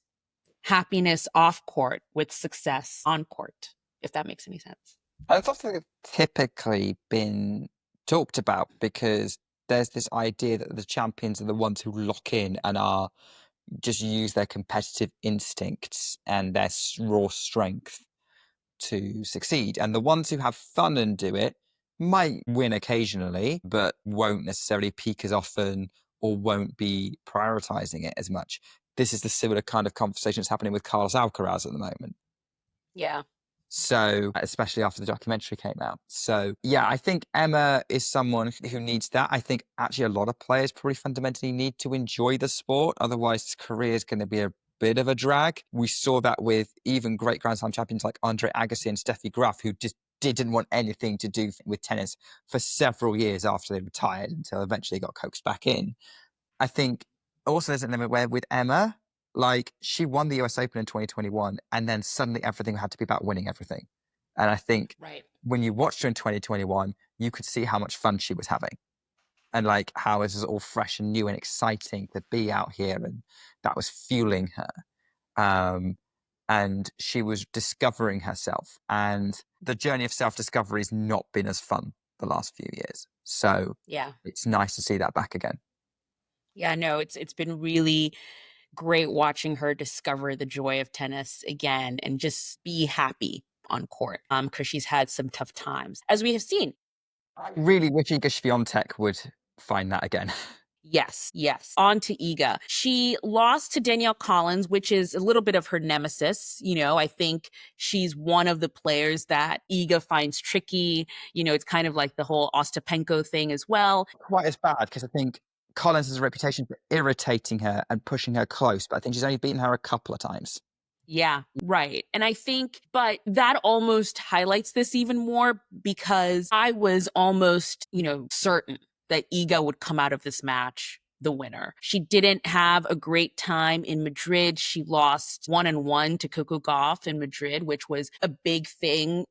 happiness off court with success on court, if that makes any sense. It's also typically been talked about because there's this idea that the champions are the ones who lock in and are just use their competitive instincts and their raw strength to succeed. And the ones who have fun and do it might win occasionally, but won't necessarily peak as often or won't be prioritizing it as much. This is the similar kind of conversation that's happening with Carlos Alcaraz at the moment. Yeah. So, especially after the documentary came out. So, yeah, I think Emma is someone who needs that. I think actually a lot of players probably fundamentally need to enjoy the sport. Otherwise, his career is going to be a bit of a drag. We saw that with even great Grand Slam champions like Andre Agassi and Steffi Graf, who just didn't want anything to do with tennis for several years after they retired until eventually got coaxed back in. I think also there's an element where with Emma, like she won the US Open in 2021 and then suddenly everything had to be about winning everything. And I think when you watched her in 2021, you could see how much fun she was having and like how this was all fresh and new and exciting to be out here. And that was fueling her. And she was discovering herself, and the journey of self-discovery has not been as fun the last few years. So yeah, it's nice to see that back again. Yeah, no, it's been really great watching her discover the joy of tennis again and just be happy on court because she's had some tough times, as we have seen. I really wish Iga Swiatek would find that again. Yes. On to Iga. She lost to Danielle Collins, which is a little bit of her nemesis. I think she's one of the players that Iga finds tricky. It's kind of like the whole Ostapenko thing as well. Quite as bad, because I think Collins has a reputation for irritating her and pushing her close, but I think she's only beaten her a couple of times. Yeah, right. And I think, but that almost highlights this even more because I was almost, certain that Iga would come out of this match the winner. She didn't have a great time in Madrid. She lost 1-1 to Coco Gauff in Madrid, which was a big thing.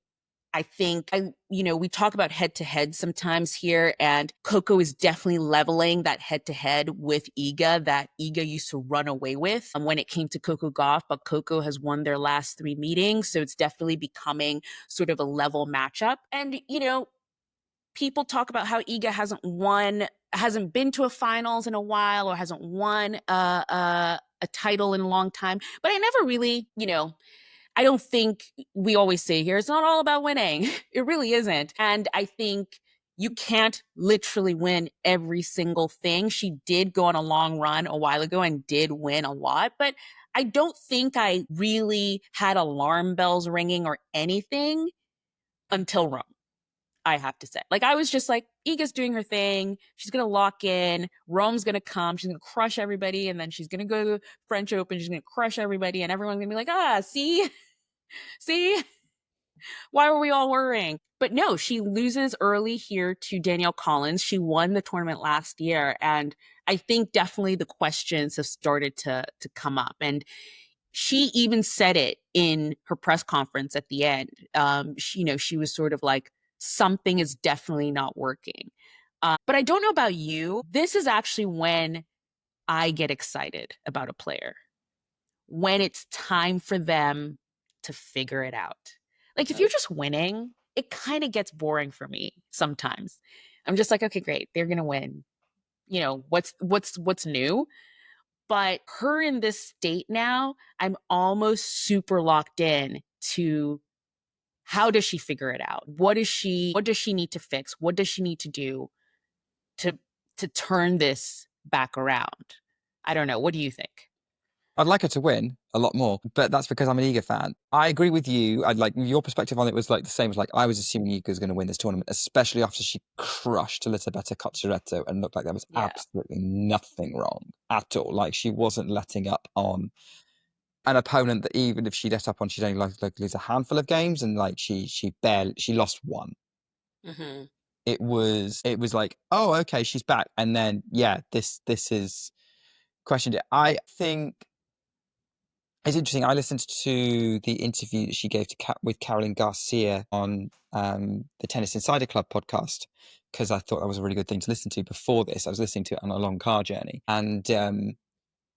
I think we talk about head to head sometimes here, and Coco is definitely leveling that head to head with Iga that Iga used to run away with when it came to Coco Gauff, but Coco has won their last 3 meetings. So it's definitely becoming sort of a level matchup. And, people talk about how Iga hasn't been to a finals in a while or hasn't won a title in a long time. But I never really, I don't think we always say here, it's not all about winning. It really isn't. And I think you can't literally win every single thing. She did go on a long run a while ago and did win a lot, but I don't think I really had alarm bells ringing or anything until Rome, I have to say. Like, I was just like, Iga's doing her thing. She's going to lock in. Rome's going to come. She's going to crush everybody. And then she's going to go to the French Open. She's going to crush everybody. And everyone's going to be like, see? See? Why were we all worrying? But no, she loses early here to Danielle Collins. She won the tournament last year. And I think definitely the questions have started to come up. And she even said it in her press conference at the end. She was sort of like, something is definitely not working. But I don't know about you. This is actually when I get excited about a player, when it's time for them to figure it out. Like, if you're just winning, it kind of gets boring for me sometimes. I'm just like, okay, great, they're gonna win. What's new? But her in this state now, I'm almost super locked in to how does she figure it out? What does she need to fix? What does she need to do to turn this back around? I don't know. What do you think? I'd like her to win a lot more, but that's because I'm an Iga fan. I agree with you. I'd like your perspective on it was like the same as like I was assuming Iga was going to win this tournament, especially after she crushed Elisabetta Cocciaretto and looked like there was Yeah. absolutely nothing wrong at all. Like she wasn't letting up on an opponent that even if she let up on, she'd only like lose a handful of games, and like she lost one. Mm-hmm. It was like, oh, okay, she's back, and then yeah, this is questioned it. I think it's interesting. I listened to the interview that she gave with Caroline Garcia on the Tennis Insider Club podcast because I thought that was a really good thing to listen to before this. I was listening to it on a long car journey, and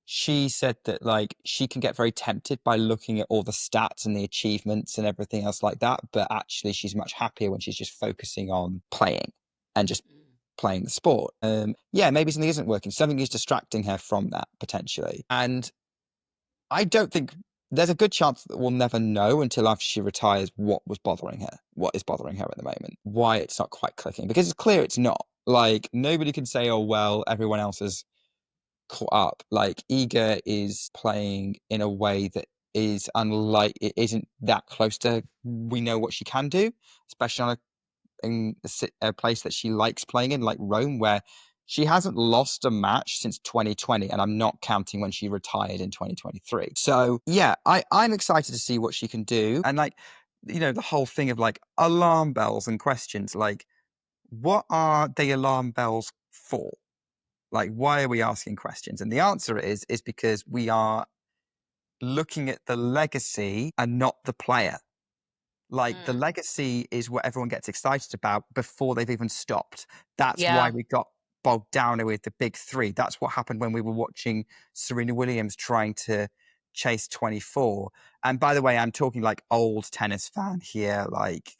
she said that like she can get very tempted by looking at all the stats and the achievements and everything else like that, but actually she's much happier when she's just focusing on playing and just playing the sport. Yeah, maybe something isn't working. Something is distracting her from that potentially, and I don't think there's a good chance that we'll never know until after she retires what is bothering her at the moment, why it's not quite clicking, because it's clear it's not. Like nobody can say, oh well, everyone else has caught up. Like Iga is playing in a way that is unlike, it isn't that close to we know what she can do, especially on a place that she likes playing in, like Rome, where she hasn't lost a match since 2020, and I'm not counting when she retired in 2023. So yeah, I'm excited to see what she can do. And like, the whole thing of like alarm bells and questions, like what are the alarm bells for? Like, why are we asking questions? And the answer is because we are looking at the legacy and not the player. Like the legacy is what everyone gets excited about before they've even stopped. That's why Yeah. we got bogged down with the big three. That's what happened when we were watching Serena Williams trying to chase 24. And by the way, I'm talking like old tennis fan here, like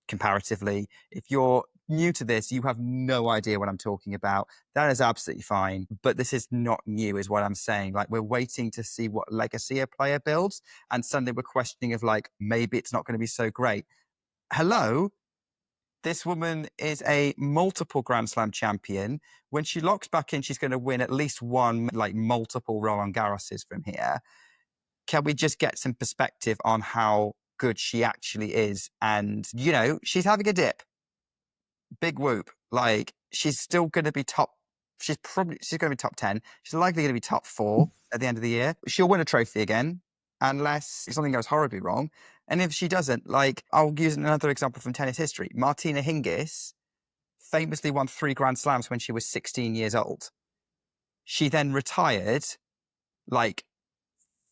comparatively. If you're new to this, you have no idea what I'm talking about. That is absolutely fine. But this is not new, is what I'm saying. Like we're waiting to see what legacy a player builds. And suddenly we're questioning of like, maybe it's not going to be so great. Hello? This woman is a multiple Grand Slam champion. When she locks back in, she's going to win at least one, like multiple Roland Garroses from here. Can we just get some perspective on how good she actually is? And, she's having a dip. Big whoop. Like, she's still going to be top. She's going to be top 10. She's likely going to be top 4 at the end of the year. She'll win a trophy again. unless something goes horribly wrong. And if she doesn't, like, I'll use another example from tennis history. Martina Hingis famously won 3 Grand Slams when she was 16 years old. She then retired like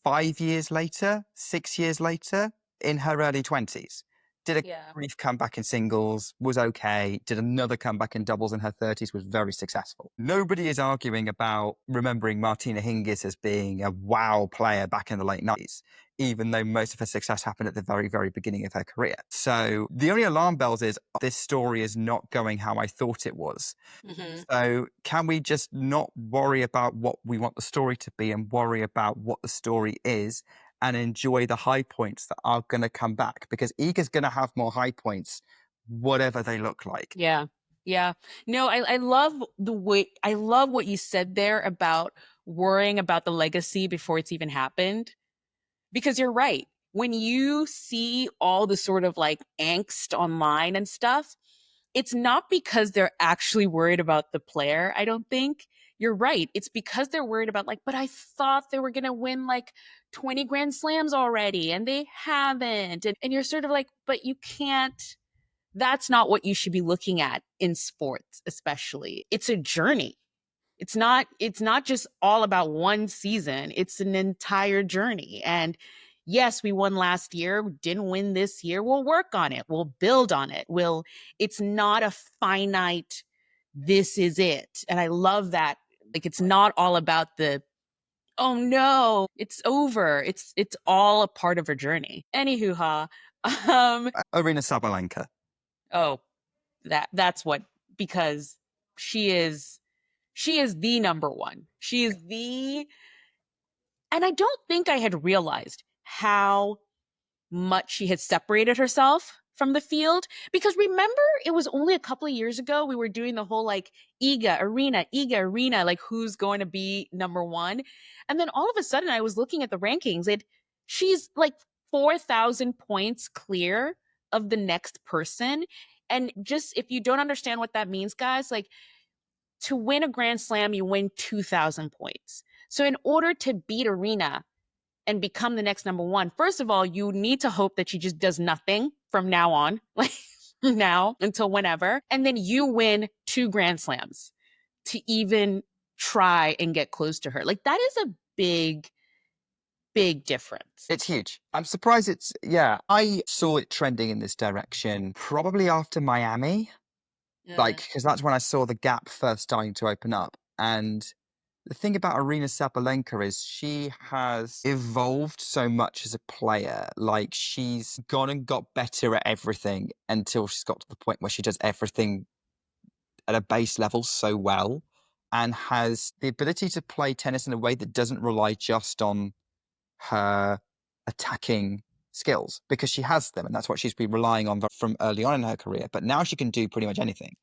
5 years later, 6 years later, in her early 20s. Did a brief comeback in singles, was okay. Did another comeback in doubles in her 30s, was very successful. Nobody is arguing about remembering Martina Hingis as being a wow player back in the late 90s, even though most of her success happened at the very, very beginning of her career. So the only alarm bells is this story is not going how I thought it was. Mm-hmm. So can we just not worry about what we want the story to be and worry about what the story is and enjoy the high points that are going to come back? Because Iga's going to have more high points, whatever they look like. Yeah. Yeah. No, I love I love what you said there about worrying about the legacy before it's even happened. Because you're right. When you see all the sort of like angst online and stuff, it's not because they're actually worried about the player, I don't think. You're right. It's because they're worried about like, but I thought they were going to win like 20 Grand Slams already and they haven't. And you're sort of like, but you can't. That's not what you should be looking at in sports, especially. It's a journey. It's not just all about one season. It's an entire journey. And yes, we won last year, didn't win this year. We'll work on it. We'll build on it. It's not a finite, this is it. And I love that. Like it's not all about the, oh no, it's over. It's all a part of a journey. Anywho, Arena Sabalenka. oh, that's what, because she is the number one. She is and I don't think I had realized how much she had separated herself from the field. Because remember, it was only a couple of years ago we were doing the whole like Iga Arena, like who's going to be number one. And then all of a sudden I was looking at the rankings. She's like 4,000 points clear of the next person. And just if you don't understand what that means, guys, like to win a Grand Slam, you win 2,000 points. So in order to beat Arena and become the next number one, first of all, you need to hope that she just does nothing from now on, like now until whenever. And then you win 2 Grand Slams to even try and get close to her. Like that is a big, big difference. It's huge. I'm surprised I saw it trending in this direction probably after Miami. Like, because that's when I saw the gap first starting to open up. And the thing about Arena Sabalenka is she has evolved so much as a player. Like, she's gone and got better at everything until she's got to the point where she does everything at a base level so well and has the ability to play tennis in a way that doesn't rely just on her attacking skills, because she has them and that's what she's been relying on from early on in her career. But now she can do pretty much anything,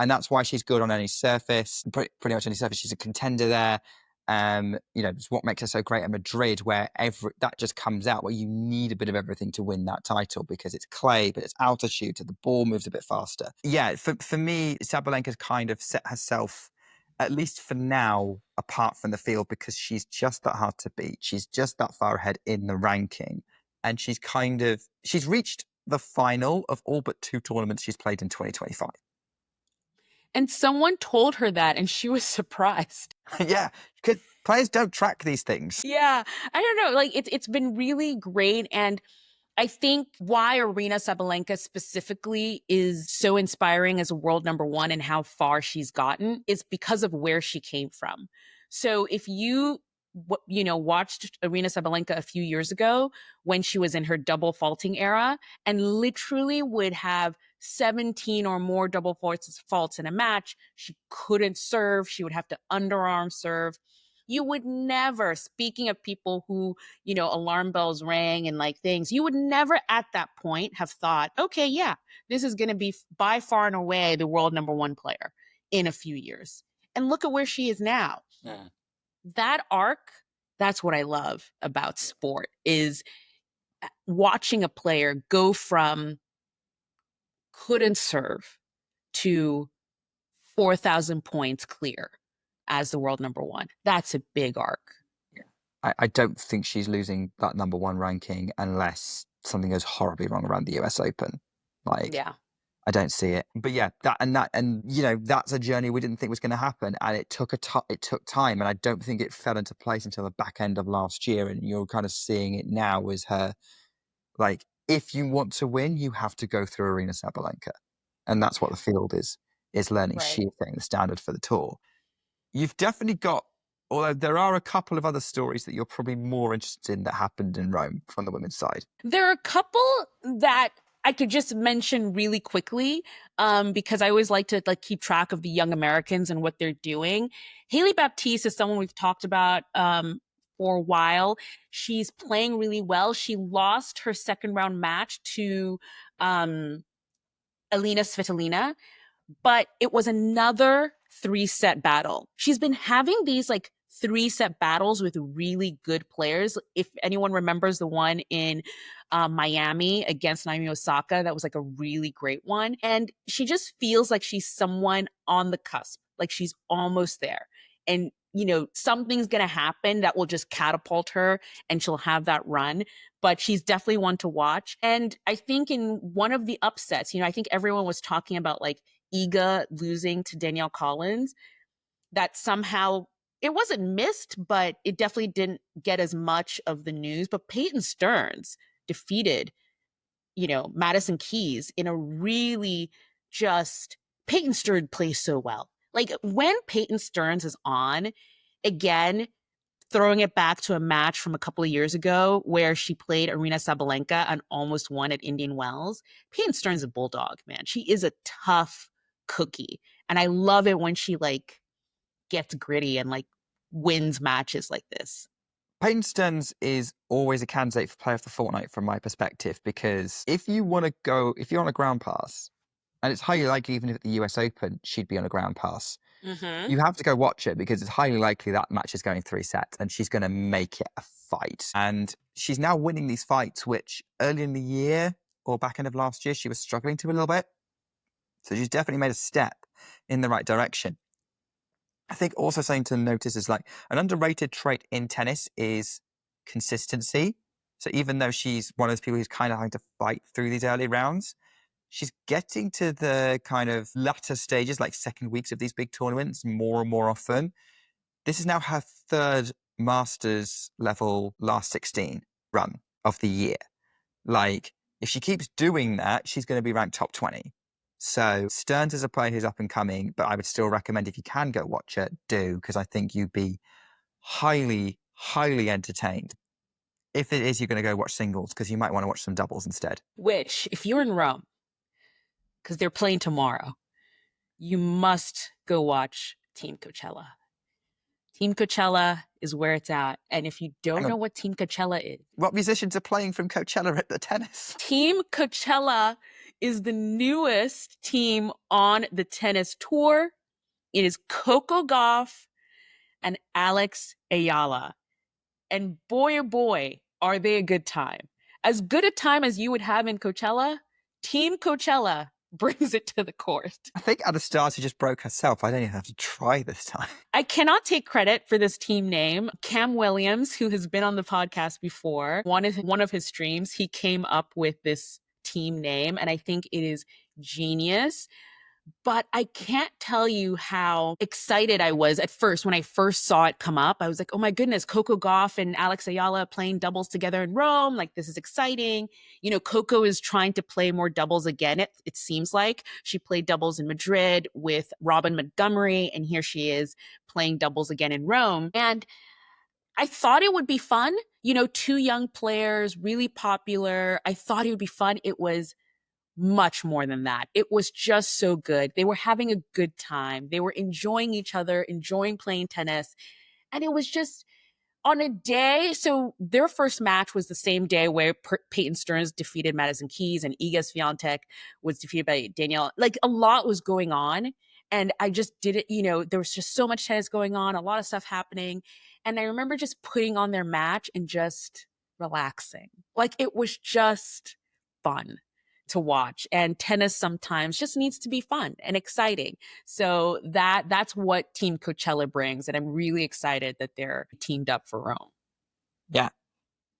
and that's why she's good on any surface, pretty much any surface. She's a contender there. It's what makes her so great at Madrid, where that just comes out, where you need a bit of everything to win that title, because it's clay, but it's altitude, so the ball moves a bit faster. Yeah, for me, Sabalenka's kind of set herself, at least for now, apart from the field, because she's just that hard to beat. She's just that far ahead in the ranking. And she's reached the final of all but 2 tournaments she's played in 2025. And someone told her that and she was surprised. Yeah, because players don't track these things. Yeah, I don't know. Like it's been really great. And I think why Arena Sabalenka specifically is so inspiring as a world number one and how far she's gotten is because of where she came from. So if you watched Arena Sabalenka a few years ago when she was in her double faulting era and literally would have 17 or more double faults in a match, she couldn't serve. She would have to underarm serve. You would never, speaking of people who, alarm bells rang and like things, you would never at that point have thought, okay, yeah, this is going to be by far and away the world number one player in a few years. And look at where she is now. Yeah. That arc, that's what I love about sport, is watching a player go from couldn't serve to 4,000 points clear as the world number one. That's a big arc. I don't think she's losing that number one ranking unless something goes horribly wrong around the US Open. Like, Yeah. I don't see it. But yeah, that's a journey we didn't think was going to happen, and it took time, and I don't think it fell into place until the back end of last year. And you're kind of seeing it now as her, like, if you want to win, you have to go through Arena Sabalenka, and that's what the field is learning. Right. She's setting the standard for the tour. You've definitely got, although there are a couple of other stories that you're probably more interested in that happened in Rome from the women's side. There are a couple that I could just mention really quickly, because I always like to keep track of the young Americans and what they're doing. Stearns Baptiste is someone we've talked about for a while. She's playing really well. She lost her second round match to Elena Svitolina, but it was another 3-set battle. She's been having these 3-set battles with really good players. If anyone remembers the one in Miami against Naomi Osaka, that was a really great one. And she just feels like she's someone on the cusp, like she's almost there. And something's going to happen that will just catapult her and she'll have that run. But she's definitely one to watch. And I think in one of the upsets, I think everyone was talking about Iga losing to Danielle Collins, that somehow it wasn't missed, but it definitely didn't get as much of the news. But Peyton Stearns defeated, Madison Keys in a really just, Peyton Stearns plays so well. When Peyton Stearns is on, again, throwing it back to a match from a couple of years ago where she played Arena Sabalenka and almost won at Indian Wells. Peyton Stearns is a bulldog, man. She is a tough cookie. And I love it when she gets gritty and wins matches like this. Peyton Stearns is always a candidate for player of the fortnight from my perspective, because if you're on a ground pass, and it's highly likely even if at the US Open she'd be on a ground pass, you have to go watch it because it's highly likely that match is going 3 sets and she's going to make it a fight. And she's now winning these fights, which early in the year or back end of last year, she was struggling to a little bit. So she's definitely made a step in the right direction. I think also something to notice is an underrated trait in tennis is consistency. So even though she's one of those people who's kind of having to fight through these early rounds, she's getting to the kind of latter stages, second weeks of these big tournaments more and more often. This is now her third Masters level last 16 run of the year. If she keeps doing that, she's going to be ranked top 20. So Stearns is a player who's up and coming, but I would still recommend if you can go watch it, do, because I think you'd be highly, highly entertained. If it is, you're going to go watch singles, because you might want to watch some doubles instead. Which, if you're in Rome, because they're playing tomorrow, you must go watch Team Coachella. Team Coachella is where it's at. And if you don't know what Team Coachella is... What musicians are playing from Coachella at the tennis? Team Coachella is the newest team on the tennis tour. It is Coco Gauff and Alex Eala. And boy, oh boy, are they a good time. As good a time as you would have in Coachella, Team Coachella brings it to the court. I think Anastasia just broke herself. I don't even have to try this time. I cannot take credit for this team name. Cam Williams, who has been on the podcast before, one of his streams, he came up with this team name, and I think it is genius. But I can't tell you how excited I was at first when I first saw it come up. I was like, oh my goodness, Coco Gauff and Alex Eala playing doubles together in Rome. This is exciting. Coco is trying to play more doubles again. It seems like she played doubles in Madrid with Robin Montgomery, and here she is playing doubles again in Rome. And I thought it would be fun. 2 young players, really popular. I thought it would be fun. It was much more than that. It was just so good. They were having a good time. They were enjoying each other, enjoying playing tennis. And it was just on a day. So their first match was the same day where Peyton Stearns defeated Madison Keys and Iga Swiatek was defeated by Danielle. A lot was going on. And I just didn't, there was just so much tennis going on, a lot of stuff happening. And I remember just putting on their match and just relaxing. It was just fun to watch, and tennis sometimes just needs to be fun and exciting. So that's what Team Coachella brings, and I'm really excited that they're teamed up for Rome. Yeah.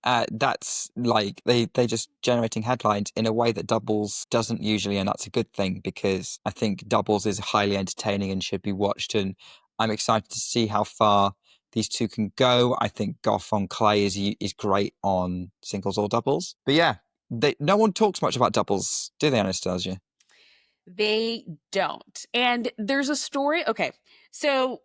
That's like they're just generating headlines in a way that doubles doesn't usually, and that's a good thing because I think doubles is highly entertaining and should be watched. And I'm excited to see how far these two can go. I think Gauff on clay is great on singles or doubles. But yeah, no one talks much about doubles, do they, Anastasia? They don't. And there's a story. Okay. So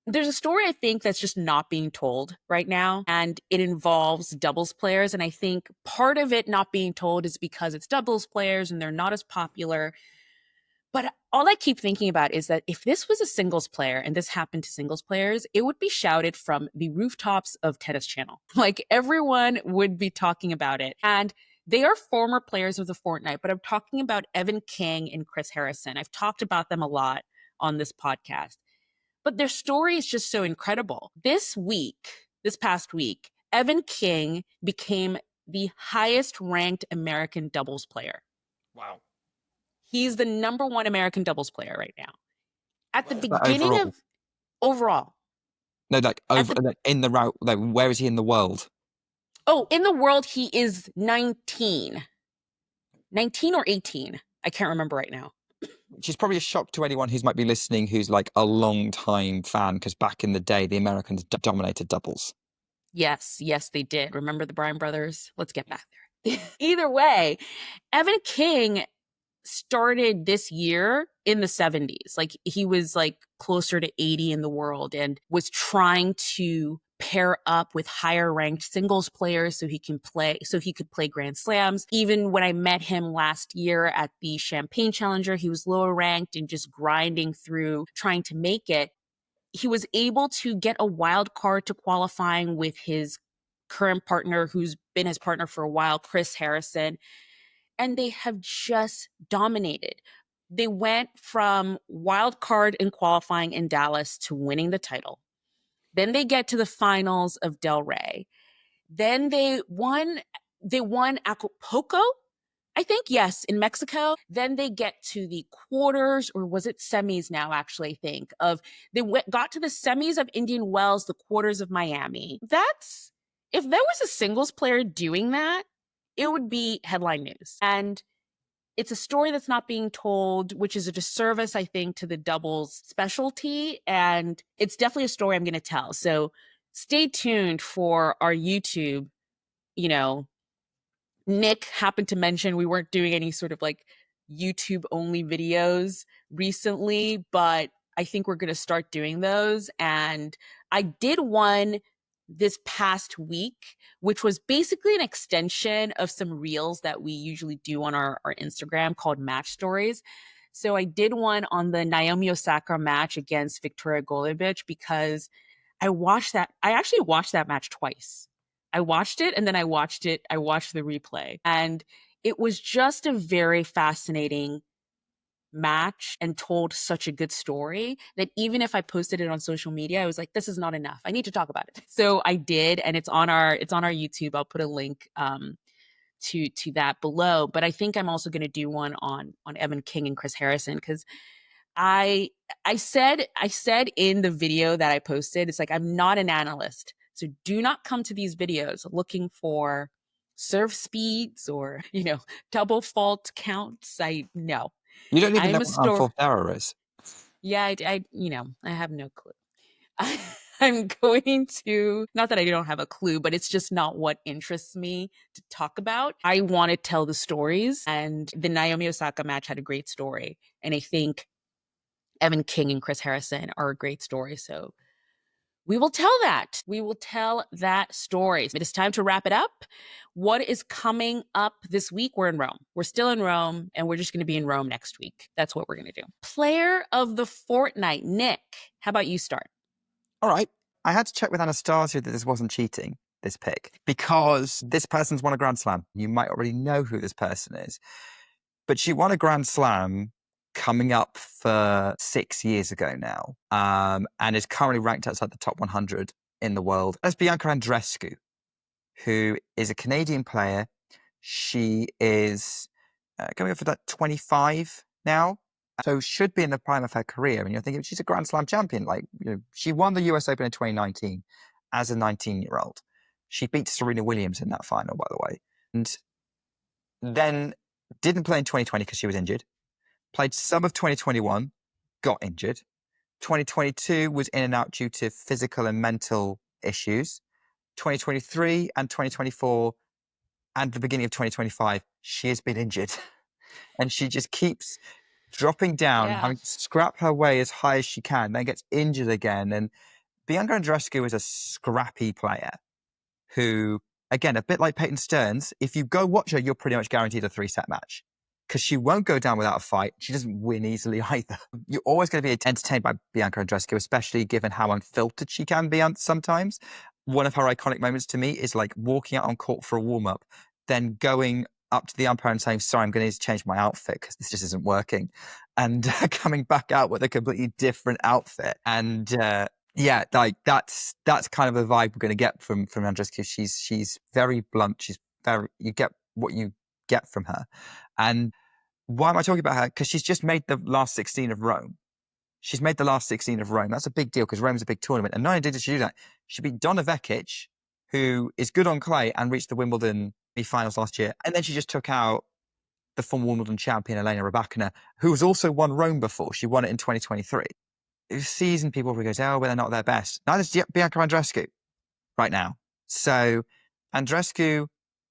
there's a story I think that's just not being told right now, and it involves doubles players. And I think part of it not being told is because it's doubles players and they're not as popular. But all I keep thinking about is that if this was a singles player and this happened to singles players, it would be shouted from the rooftops of Tennis Channel. Like everyone would be talking about it. And they are former players of the Fortnight, but I'm talking about Evan King and Chris Harrison. I've talked about them a lot on this podcast, but their story is just so incredible. This past week, Evan King became the highest ranked American doubles player. Wow. He's the number one American doubles player right now. At the beginning Overall? of overall, No, like in the route. Like, where is he in the world? in the world, he is 19 or 18. I can't remember right now. Which is probably a shock to anyone who's might be listening who's like a long time fan, because back in the day, the Americans dominated doubles. Yes, they did. Remember the Bryan brothers? Let's get back there. Either way, Evan King started this year in the 70s. Like he was like closer to 80 in the world and was trying to pair up with higher ranked singles players so he could play Grand Slams. Even when I met him last year at the Champagne Challenger, he was lower ranked and just grinding through trying to make it. He was able to get a wild card to qualifying with his current partner, who's been his partner for a while, Chris Harrison, and they have just dominated. They went from wild card in qualifying in Dallas to winning the title. Then they get to the finals of Del Rey. Then they won Acapulco, I think, yes, in Mexico. Then they get to the quarters, or was it semis now, actually, I think, got to the semis of Indian Wells, the quarters of Miami. If there was a singles player doing that, it would be headline news. And it's a story that's not being told, which is a disservice, I think, to the doubles specialty. And it's definitely a story I'm going to tell. So stay tuned for our YouTube. Nick happened to mention we weren't doing any sort of like YouTube only videos recently, but I think we're going to start doing those. And I did one this past week, which was basically an extension of some reels that we usually do on our Instagram called Match Stories. So I did one on the Naomi Osaka match against Victoria Golubic because I actually watched that match twice. I watched it and then I watched the replay. And it was just a very fascinating match and told such a good story that even if I posted it on social media, I was like, this is not enough. I need to talk about it. So I did, and it's on our YouTube. I'll put a link to that below. But I think I'm also going to do one on Evan King and Chris Harrison because I said in the video that I posted, it's like, I'm not an analyst. So do not come to these videos looking for serve speeds or, double fault counts. No. You don't even I'm know a what unforced error is. Yeah, I have no clue. I'm going to, not that I don't have a clue, but it's just not what interests me to talk about. I want to tell the stories, and the Naomi Osaka match had a great story. And I think Evan King and Chris Harrison are a great story. So we will tell that. We will tell that story. It is time to wrap it up. What is coming up this week? We're in Rome. We're still in Rome, and we're just going to be in Rome next week. That's what we're going to do. Player of the Fortnight. Nick, how about you start? All right. I had to check with Anastasia that this wasn't cheating, this pick, because this person's won a Grand Slam. You might already know who this person is. But she won a Grand Slam coming up for 6 years ago now, and is currently ranked outside the top 100 in the world. That's Bianca Andreescu, who is a Canadian player. She is going up for that 25 now, so should be in the prime of her career. And you're thinking, she's a Grand Slam champion. Like, she won the US Open in 2019 as a 19-year-old. She beat Serena Williams in that final, by the way. And then didn't play in 2020 because she was injured. Played some of 2021, got injured. 2022 was in and out due to physical and mental issues. 2023 and 2024 and the beginning of 2025, she has been injured. And she just keeps dropping down, Yeah. having to scrap her way as high as she can, then gets injured again. And Bianca Andreescu is a scrappy player who, again, a bit like Peyton Stearns, if you go watch her, you're pretty much guaranteed a 3-set match because she won't go down without a fight. She doesn't win easily either. You're always going to be entertained by Bianca Andreescu, especially given how unfiltered she can be sometimes. One of her iconic moments to me is like walking out on court for a warm-up, then going up to the umpire and saying, sorry, I'm going to need to change my outfit because this just isn't working. And coming back out with a completely different outfit. And yeah, like that's kind of the vibe we're going to get from Andreescu. She's very blunt. You get what you get from her. And why am I talking about her? Because she's just made the last 16 of Rome. She's made the last 16 of Rome. That's a big deal because Rome's a big tournament. And not only did she do that, she beat Donna Vekic, who is good on clay and reached the Wimbledon finals last year. And then she just took out the former Wimbledon champion, Elena Rybakina, who has also won Rome before. She won it in 2023. Seasoned people who goes, oh, well, they're not their best. Neither is Bianca Andreescu right now. So Andreescu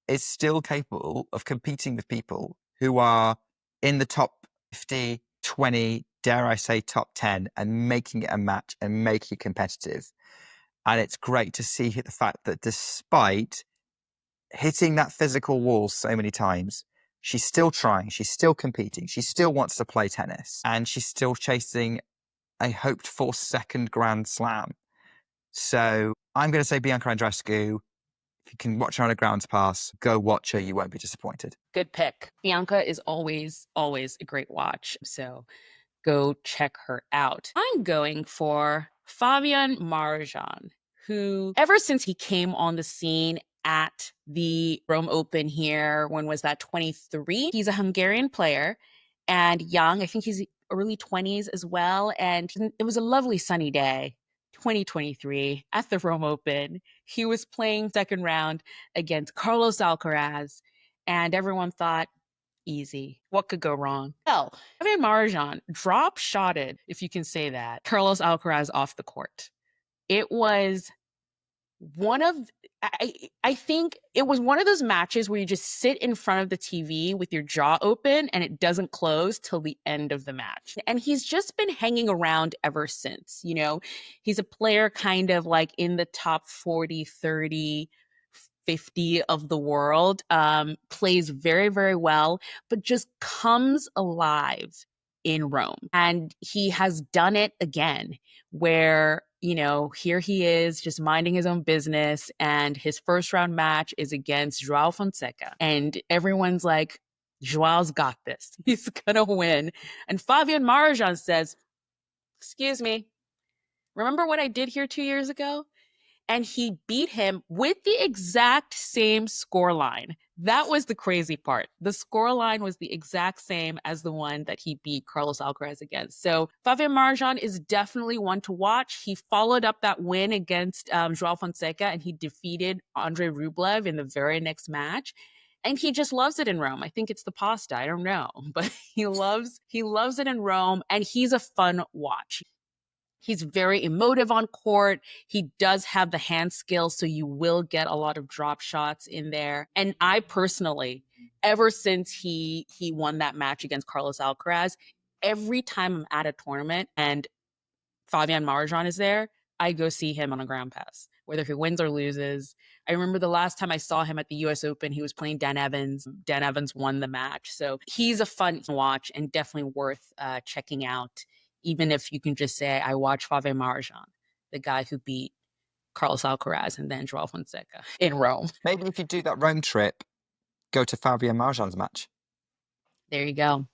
is still capable of competing with people who are in the top 50, 20, dare I say top 10, and making it a match and making it competitive. And it's great to see the fact that despite hitting that physical wall so many times, she's still trying, she's still competing, she still wants to play tennis, and she's still chasing a hoped for second Grand Slam. So I'm going to say Bianca Andreescu. If you can watch her on a grounds pass, go watch her. You won't be disappointed. Good pick. Bianca is always a great watch. So go check her out. I'm going for Fabian Marozsan, who ever since he came on the scene at the Rome Open here, when was that, 23? He's a Hungarian player and young. I think he's early 20s as well. And it was a lovely sunny day, 2023 at the Rome Open. He was playing second round against Carlos Alcaraz, and everyone thought, easy. What could go wrong? Well, Fabian Marozsan drop shotted, if you can say that, Carlos Alcaraz off the court. It was one of, I think it was one of those matches where you just sit in front of the TV with your jaw open and it doesn't close till the end of the match. And he's just been hanging around ever since. You know, he's a player kind of like in the top 40, 30, 50 of the world, plays very, very well, but just comes alive in Rome. And he has done it again, where, you know, here he is just minding his own business, and his first round match is against Joao Fonseca. And everyone's like, Joao's got this. He's gonna win. And Fabian Marozsan says, excuse me, remember what I did here 2 years ago? And he beat him with the exact same scoreline. That was the crazy part. The scoreline was the exact same as the one that he beat Carlos Alcaraz against. So Fabian Marozsan is definitely one to watch. He followed up that win against Joao Fonseca, and he defeated Andrei Rublev in the very next match. And he just loves it in Rome. I think it's the pasta. I don't know, but he loves it in Rome, and he's a fun watch. He's very emotive on court. He does have the hand skills, so you will get a lot of drop shots in there. And I personally, ever since he won that match against Carlos Alcaraz, every time I'm at a tournament and Fabian Marozsan is there, I go see him on a ground pass, whether he wins or loses. I remember the last time I saw him at the US Open, he was playing Dan Evans. Dan Evans won the match. So he's a fun watch and definitely worth checking out, even if you can just say, I watch Fabian Marozsan, the guy who beat Carlos Alcaraz and then Joao Fonseca in Rome. Maybe if you do that Rome trip, go to Fabian Marozsan's match. There you go.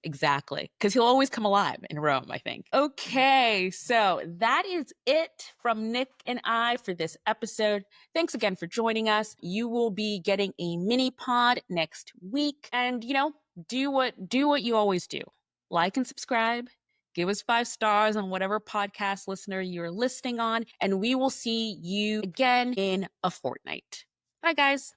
Exactly. Because he'll always come alive in Rome, I think. Okay, so that is it from Nick and I for this episode. Thanks again for joining us. You will be getting a mini pod next week. And, you know, do what you always do. Like and subscribe. Give us 5 stars on whatever podcast listener you're listening on, and we will see you again in a fortnight. Bye, guys.